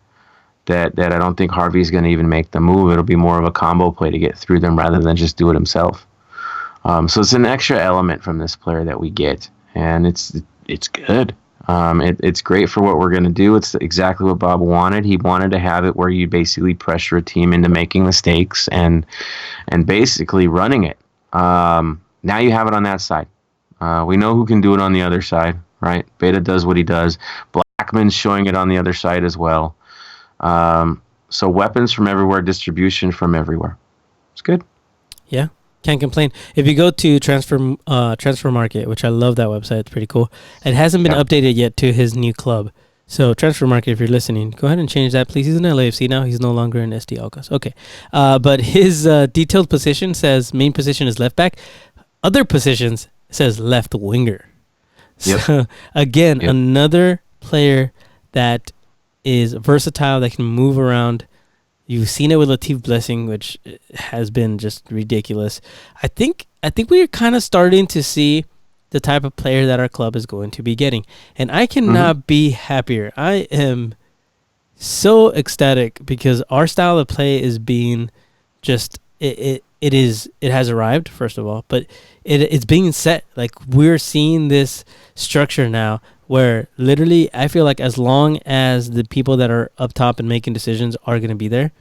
That I don't think Harvey's going to even make the move. It'll be more of a combo play to get through them rather than just do it himself. So it's an extra element from this player that we get, and it's good. It's great for what we're going to do. It's exactly what Bob wanted. He wanted to have it where you basically pressure a team into making mistakes and basically running it. Now you have it on that side. We know who can do it on the other side, right? Beta does what he does. Blackman's showing it on the other side as well. So weapons from everywhere, distribution from everywhere. It's good. Yeah, can't complain. If you go to Transfer Market, which I love that website, it's pretty cool. It hasn't been updated yet to his new club. So Transfer Market, if you're listening, go ahead and change that, please. He's in LAFC now. He's no longer in SD Alcas. Okay. But his detailed position says main position is left back. Other positions says left winger. So again, another player that is versatile, that can move around. You've seen it with Latif Blessing, which has been just ridiculous. I think we're kind of starting to see the type of player that our club is going to be getting, and I cannot be happier. I am so ecstatic because our style of play is being just it has arrived, first of all, but it's being set. Like, we're seeing this structure now where literally I feel like as long as the people that are up top and making decisions are going to be there,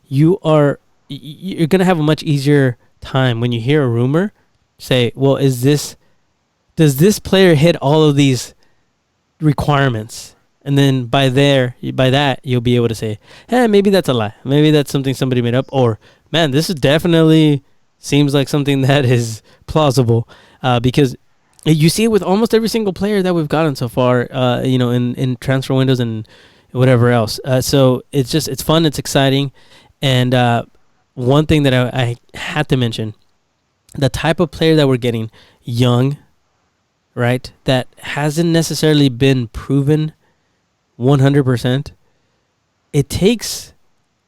you're going to have a much easier time when you hear a rumor say, well, does this player hit all of these requirements? And then by that, you'll be able to say, hey, maybe that's a lie. Maybe that's something somebody made up. Or, man, this is definitely seems like something that is plausible. Because you see it with almost every single player that we've gotten so far, in transfer windows and whatever else. So it's fun. It's exciting. And one thing that I had to mention, the type of player that we're getting, young, right, that hasn't necessarily been proven 100%, it takes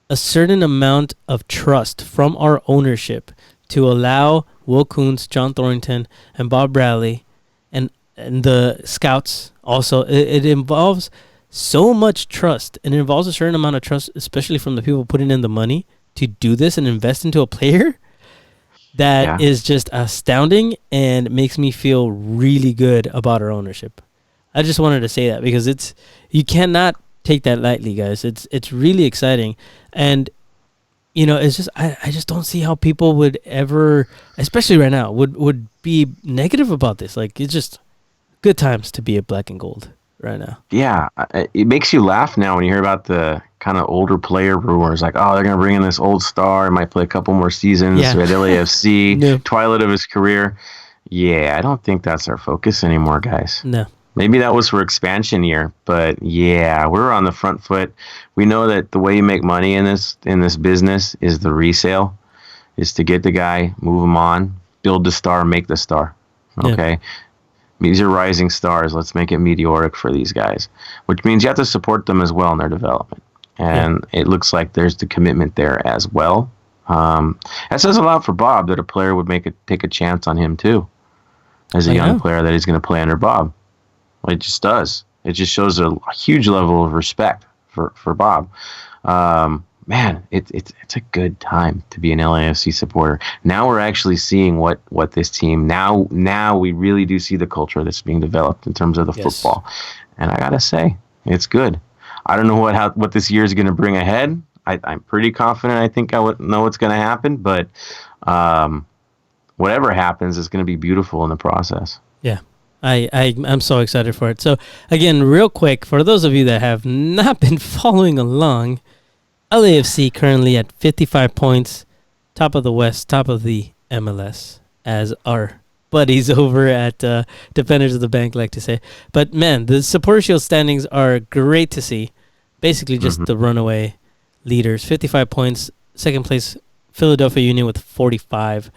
a certain amount of trust from our ownership to allow Will Kuntz, John Thornton, and Bob Bradley, and the scouts also. It involves so much trust, and it involves a certain amount of trust, especially from the people putting in the money to do this and invest into a player. That is just astounding and makes me feel really good about our ownership. I just wanted to say that because you cannot take that lightly, guys. It's really exciting, and it's just I just don't see how people would ever, especially right now, would be negative about this. Like, it's just good times to be a black and gold right now. Yeah, it makes you laugh now when you hear about the kind of older player rumors, like, oh, they're going to bring in this old star and might play a couple more seasons at LAFC, No. twilight of his career. Yeah, I don't think that's our focus anymore, guys. No. Maybe that was for expansion year, but yeah, we're on the front foot. We know that the way you make money in this business is the resale, is to get the guy, move him on, build the star, make the star. Okay. Yeah. These are rising stars. Let's make it meteoric for these guys, which means you have to support them as well in their development. And it looks like there's the commitment there as well. That says a lot for Bob, that a player would take a chance on him too, as a young player that he's going to play under Bob. It just does. It just shows a huge level of respect for Bob. Man, it's a good time to be an LAFC supporter. Now we're actually seeing what this team, now we really do see the culture that's being developed in terms of the football. And I gotta say, it's good. I don't know what this year is going to bring ahead. I'm pretty confident. I think I would know what's going to happen, but whatever happens is going to be beautiful in the process. Yeah. I'm so excited for it. So, again, real quick, for those of you that have not been following along, LAFC currently at 55 points, top of the West, top of the MLS, as our buddies over at Defenders of the Bank like to say. But, man, the Supporter Shield standings are great to see. Basically just the runaway leaders. 55 points, second place, Philadelphia Union with 45.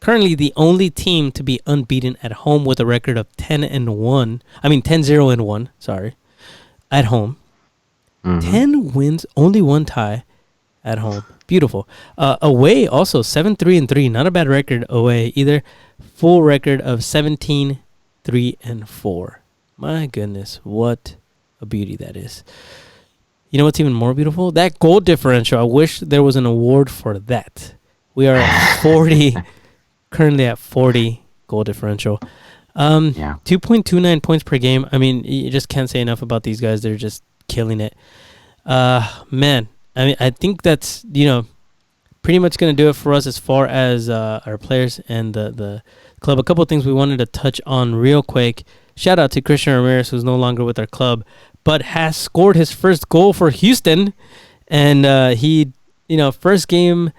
Currently the only team to be unbeaten at home with a record of 10-1. I mean 10-0-1, sorry. At home. 10 wins, only one tie at home. Beautiful. Away also 7-3-3, not a bad record away either. Full record of 17-3-4. My goodness, what a beauty that is. You know what's even more beautiful? That goal differential. I wish there was an award for that. We are at 40. Currently at 40 goal differential. 2.29 points per game. I mean, you just can't say enough about these guys. They're just killing it. Man, I mean, I think that's, pretty much going to do it for us as far as our players and the club. A couple of things we wanted to touch on real quick. Shout out to Christian Ramirez, who's no longer with our club, but has scored his first goal for Houston. And he, first game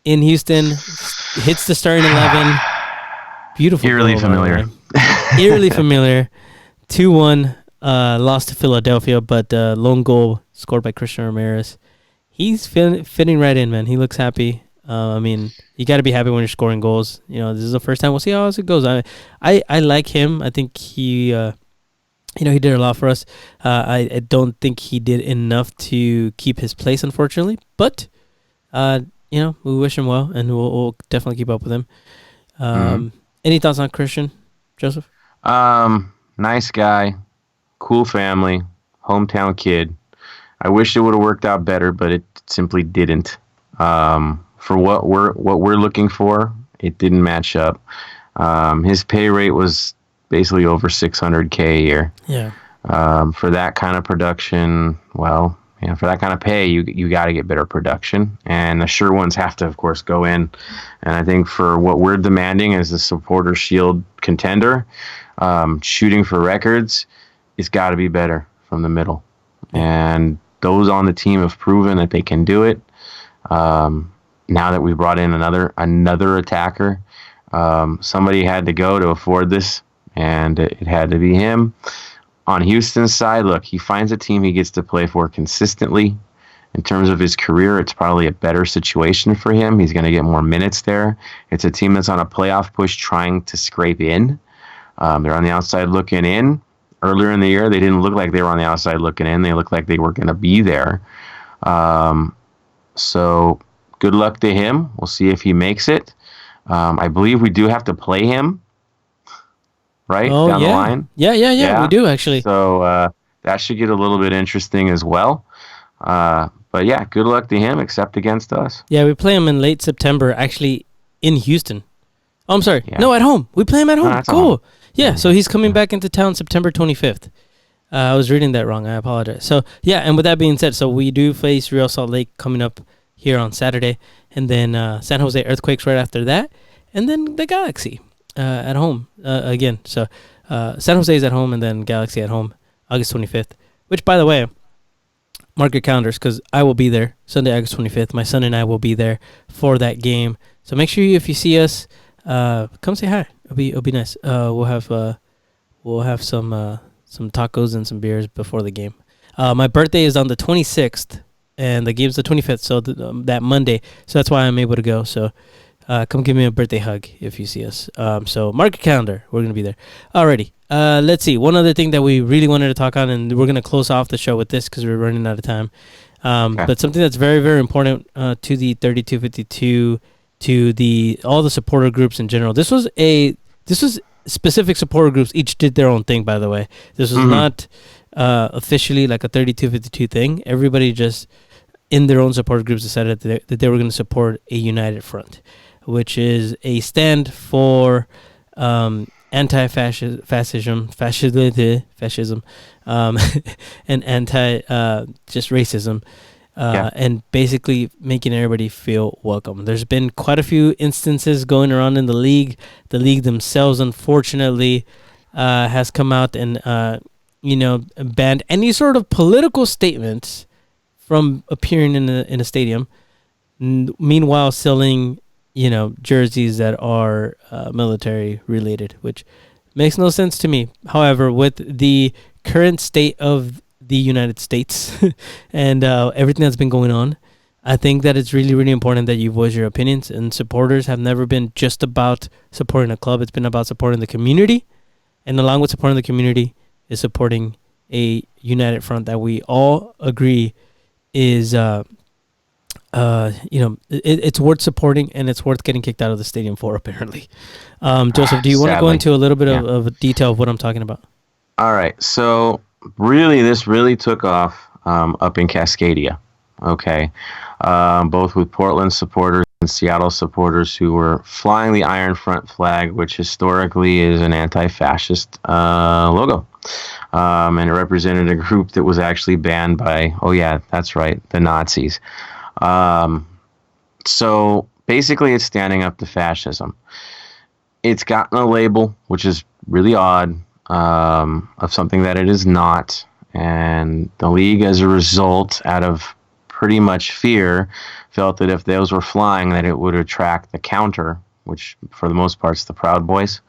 in Houston, hits the starting 11. Beautiful. Eerily familiar. Eerily familiar. 2-1, lost to Philadelphia, but lone goal scored by Christian Ramirez. He's fitting right in, man. He looks happy. I mean, you got to be happy when you're scoring goals. This is the first time. We'll see how it goes. I like him. I think he, he did a lot for us. I don't think he did enough to keep his place, unfortunately. But, we wish him well, and we'll definitely keep up with him. Any thoughts on Christian, Joseph? Nice guy, cool family, hometown kid. I wish it would have worked out better, but it simply didn't. For what we're looking for, it didn't match up. His pay rate was basically over $600K a year. Yeah. For that kind of production, for that kind of pay, you got to get better production, and the sure ones have to, of course, go in. And I think for what we're demanding as the Supporter Shield contender, shooting for records, it's got to be better from the middle. And those on the team have proven that they can do it. Now that we brought in another attacker, somebody had to go to afford this, and it had to be him. On Houston's side, look, he finds a team he gets to play for consistently. In terms of his career, it's probably a better situation for him. He's going to get more minutes there. It's a team that's on a playoff push trying to scrape in. They're on the outside looking in. Earlier in the year, they didn't look like they were on the outside looking in. They looked like they were going to be there. So good luck to him. We'll see if he makes it. I believe we do have to play him. Right? Oh, down the line? Yeah, we do, actually. So that should get a little bit interesting as well. But yeah, good luck to him, except against us. Yeah, we play him in late September, actually in Houston. Oh, I'm sorry. Yeah. No, at home. We play him at home. that's Cool. home. Yeah, so he's coming back into town September 25th. I was reading that wrong. I apologize. So, yeah, and with that being said, so we do face Real Salt Lake coming up here on Saturday, and then San Jose Earthquakes right after that, and then the Galaxy at home again. So, San Jose is at home, and then Galaxy at home, August 25th, which, by the way, mark your calendars because I will be there Sunday, August 25th. My son and I will be there for that game. So make sure if you see us, come say hi. It'll be nice. We'll have some tacos and some beers before the game. My birthday is on the 26th, and the game's the 25th. So that Monday. So that's why I'm able to go. So come give me a birthday hug if you see us. So mark your calendar. We're gonna be there. Alrighty. Let's see. One other thing that we really wanted to talk on, and we're going to close off the show with this because we're running out of time. Okay. But something that's very, very important to the 3252, to all the supporter groups in general. This was specific supporter groups. Each did their own thing, by the way. This was not officially like a 3252 thing. Everybody just in their own supporter groups decided that they were going to support a united front, which is a stand for anti-fascism, and just racism, and basically making everybody feel welcome. There's been quite a few instances going around in the league. The league themselves, unfortunately, has come out and banned any sort of political statements from appearing in a stadium. Meanwhile, selling jerseys that are military related, which makes no sense to me. However, with the current state of the United States and everything that's been going on, I think that it's really, really important that you voice your opinions. And supporters have never been just about supporting a club. It's been about supporting the community. And along with supporting the community is supporting a united front that we all agree is it's worth supporting, and it's worth getting kicked out of the stadium for, apparently. Joseph, do you want to go into a little bit of detail of what I'm talking about? All right. So this really took off up in Cascadia. Okay. Both with Portland supporters and Seattle supporters who were flying the Iron Front flag, which historically is an anti-fascist logo. And it represented a group that was actually banned by, that's right, the Nazis. So basically it's standing up to fascism. It's gotten a label, which is really odd, of something that it is not. And the league, as a result, out of pretty much fear, felt that if those were flying, that it would attract the counter, which for the most part is the Proud Boys,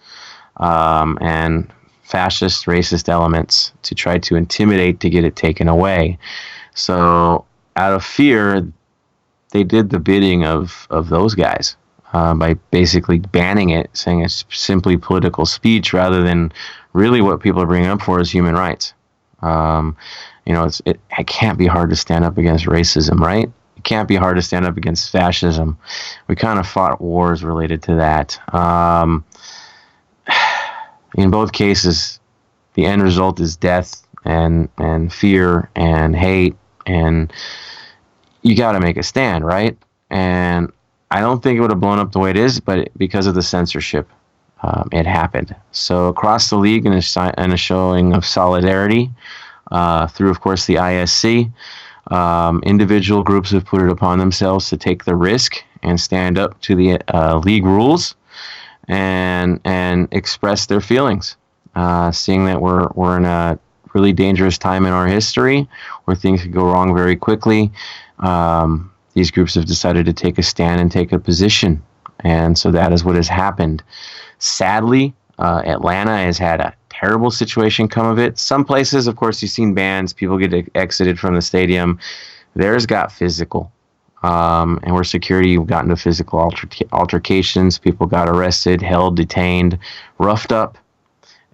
and fascist, racist elements to try to intimidate to get it taken away. So out of fear, they did the bidding of those guys by basically banning it, saying it's simply political speech rather than really what people are bringing up for is human rights. It can't be hard to stand up against racism, right? It can't be hard to stand up against fascism. We kind of fought wars related to that. In both cases, the end result is death and fear and hate, and you got to make a stand, right? And I don't think it would have blown up the way it is, but because of the censorship, it happened. So across the league, in a showing of solidarity, through, of course, the ISC, individual groups have put it upon themselves to take the risk and stand up to the league rules and express their feelings, seeing that we're in a really dangerous time in our history where things could go wrong very quickly. These groups have decided to take a stand and take a position, and so that is what has happened. Sadly, Atlanta has had a terrible situation come of it. Some places, of course, you've seen bans, people get exited from the stadium. Theirs got physical, and where security got into physical altercations. People got arrested, held, detained, roughed up,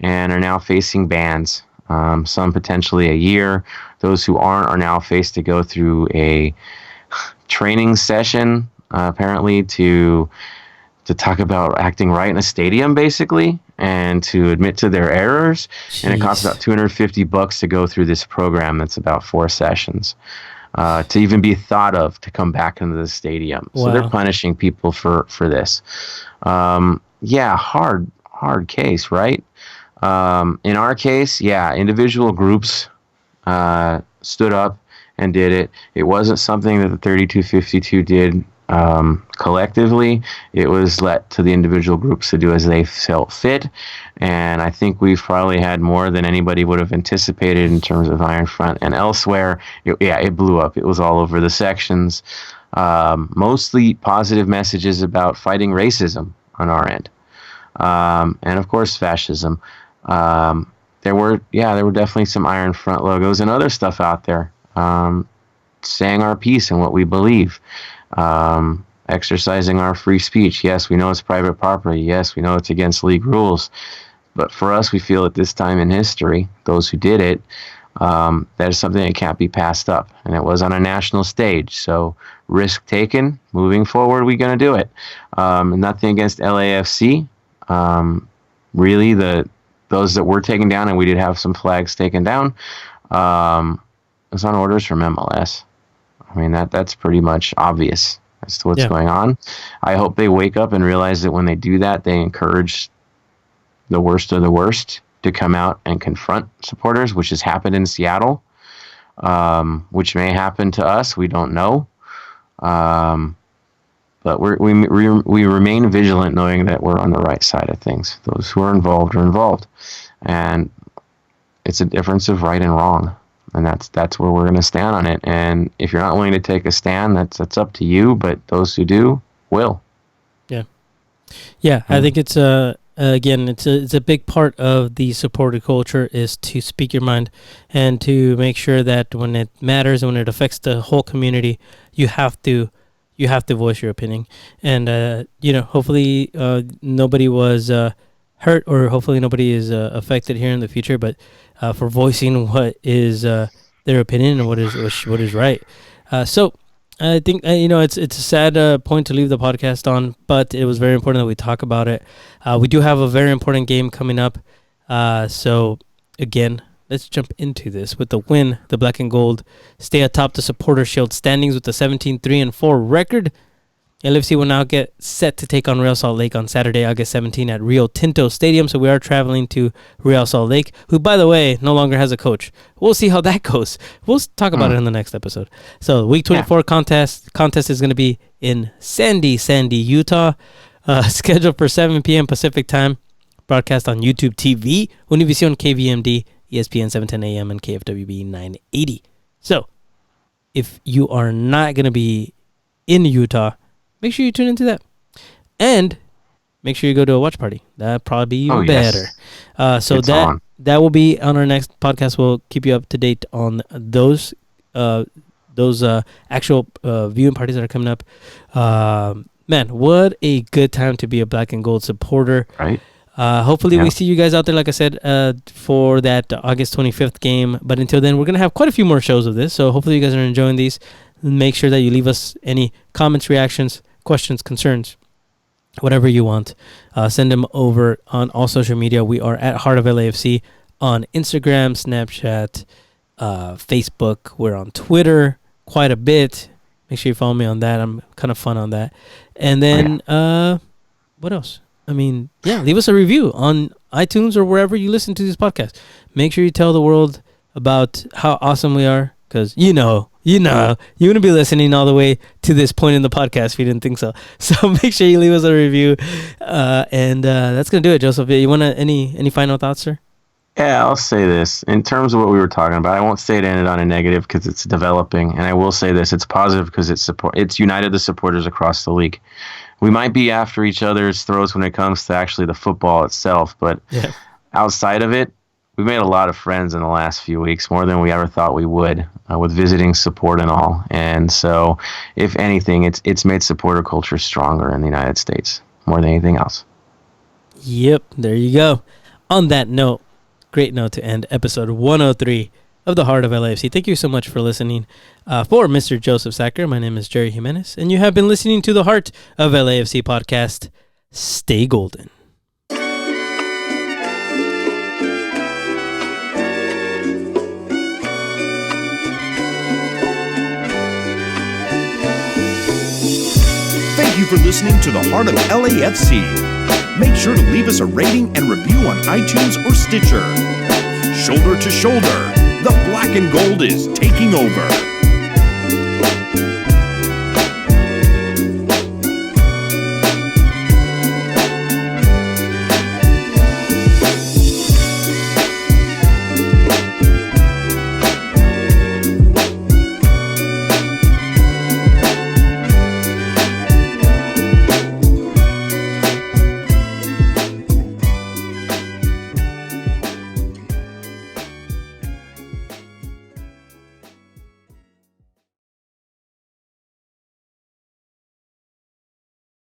and are now facing bans. Some potentially a year. Those who aren't are now faced to go through a training session, apparently to to talk about acting right in a stadium, basically, and to admit to their errors. Jeez. And it costs about $250 to go through this program. That's about 4 sessions to even be thought of to come back into the stadium. Wow. So they're punishing people for this. Hard case, right? In our case, individual groups stood up and did it. It wasn't something that the 3252 did collectively. It was let to the individual groups to do as they felt fit, and I think we've probably had more than anybody would have anticipated in terms of Iron Front and elsewhere. It blew up. It was all over the sections. Mostly positive messages about fighting racism on our end, and of course fascism. There were definitely some Iron Front logos and other stuff out there, saying our piece and what we believe. Exercising our free speech. Yes, we know it's private property. Yes, we know it's against league rules. But for us, we feel at this time in history, those who did it, that is something that can't be passed up. And it was on a national stage. So risk taken, moving forward, we're going to do it. Nothing against LAFC. Really, those that were taken down, and we did have some flags taken down, it was on orders from MLS. I mean, that's pretty much obvious as to what's going on. I hope they wake up and realize that when they do that, they encourage the worst of the worst to come out and confront supporters, which has happened in Seattle, which may happen to us. We don't know. But we remain vigilant, knowing that we're on the right side of things. Those who are involved are involved. And it's a difference of right and wrong. And that's where we're going to stand on it. And if you're not willing to take a stand, that's up to you. But those who do will. Yeah. I think it's again, it's a big part of the supporter culture is to speak your mind and to make sure that when it matters, when it affects the whole community, you have to voice your opinion. And hopefully nobody was hurt, or hopefully nobody is affected here in the future, but for voicing what is their opinion and what is right. So I think it's a sad point to leave the podcast on, but it was very important that we talk about it. We do have a very important game coming up. So again, let's jump into this. With the win, the Black and Gold stay atop the Supporter Shield standings with a 17-3-4 record. LAFC will now get set to take on Real Salt Lake on Saturday, August 17 at Rio Tinto Stadium. So we are traveling to Real Salt Lake, who, by the way, no longer has a coach. We'll see how that goes. We'll talk about it in the next episode. So week 24 contest is going to be in Sandy, Utah, scheduled for 7 p.m. Pacific time, broadcast on YouTube TV, Univision KVMD, ESPN 710 AM, and KFWB 980. So if you are not going to be in Utah, make sure you tune into that. And make sure you go to a watch party. That'd probably be even better. So that will be on our next podcast. We'll keep you up to date on those actual viewing parties that are coming up. Man, what a good time to be a Black and Gold supporter. Right. Hopefully we see you guys out there, like I said, for that August 25th game. But until then, we're going to have quite a few more shows of this. So hopefully you guys are enjoying these. Make sure that you leave us any comments, reactions, questions, concerns, whatever you want. Send them over on all social media. We are at Heart of LAFC on Instagram, Snapchat, Facebook. We're on Twitter quite a bit. Make sure you follow me on that. I'm kind of fun on that. And then what else? I mean, leave us a review on iTunes or wherever you listen to this podcast. Make sure you tell the world about how awesome we are, because you wouldn't be listening all the way to this point in the podcast if you didn't think so. So make sure you leave us a review, and that's gonna do it. Joseph, you want any final thoughts, sir? Yeah, I'll say this. In terms of what we were talking about, I won't say it ended on a negative because it's developing, and I will say this: it's positive because it's united the supporters across the league. We might be after each other's throats when it comes to actually the football itself, but outside of it, we've made a lot of friends in the last few weeks, more than we ever thought we would, with visiting support and all. And so, if anything, it's made supporter culture stronger in the United States more than anything else. Yep, there you go. On that note, great note to end episode 103 of the Heart of LAFC. Thank you so much for listening. For Mr. Joseph Sacker, my name is Jerry Jimenez, and you have been listening to the Heart of LAFC podcast. stay golden. Thank you for listening to the Heart of LAFC. Make sure to leave us a rating and review on iTunes or Stitcher. Shoulder to shoulder, the black and gold is taking over.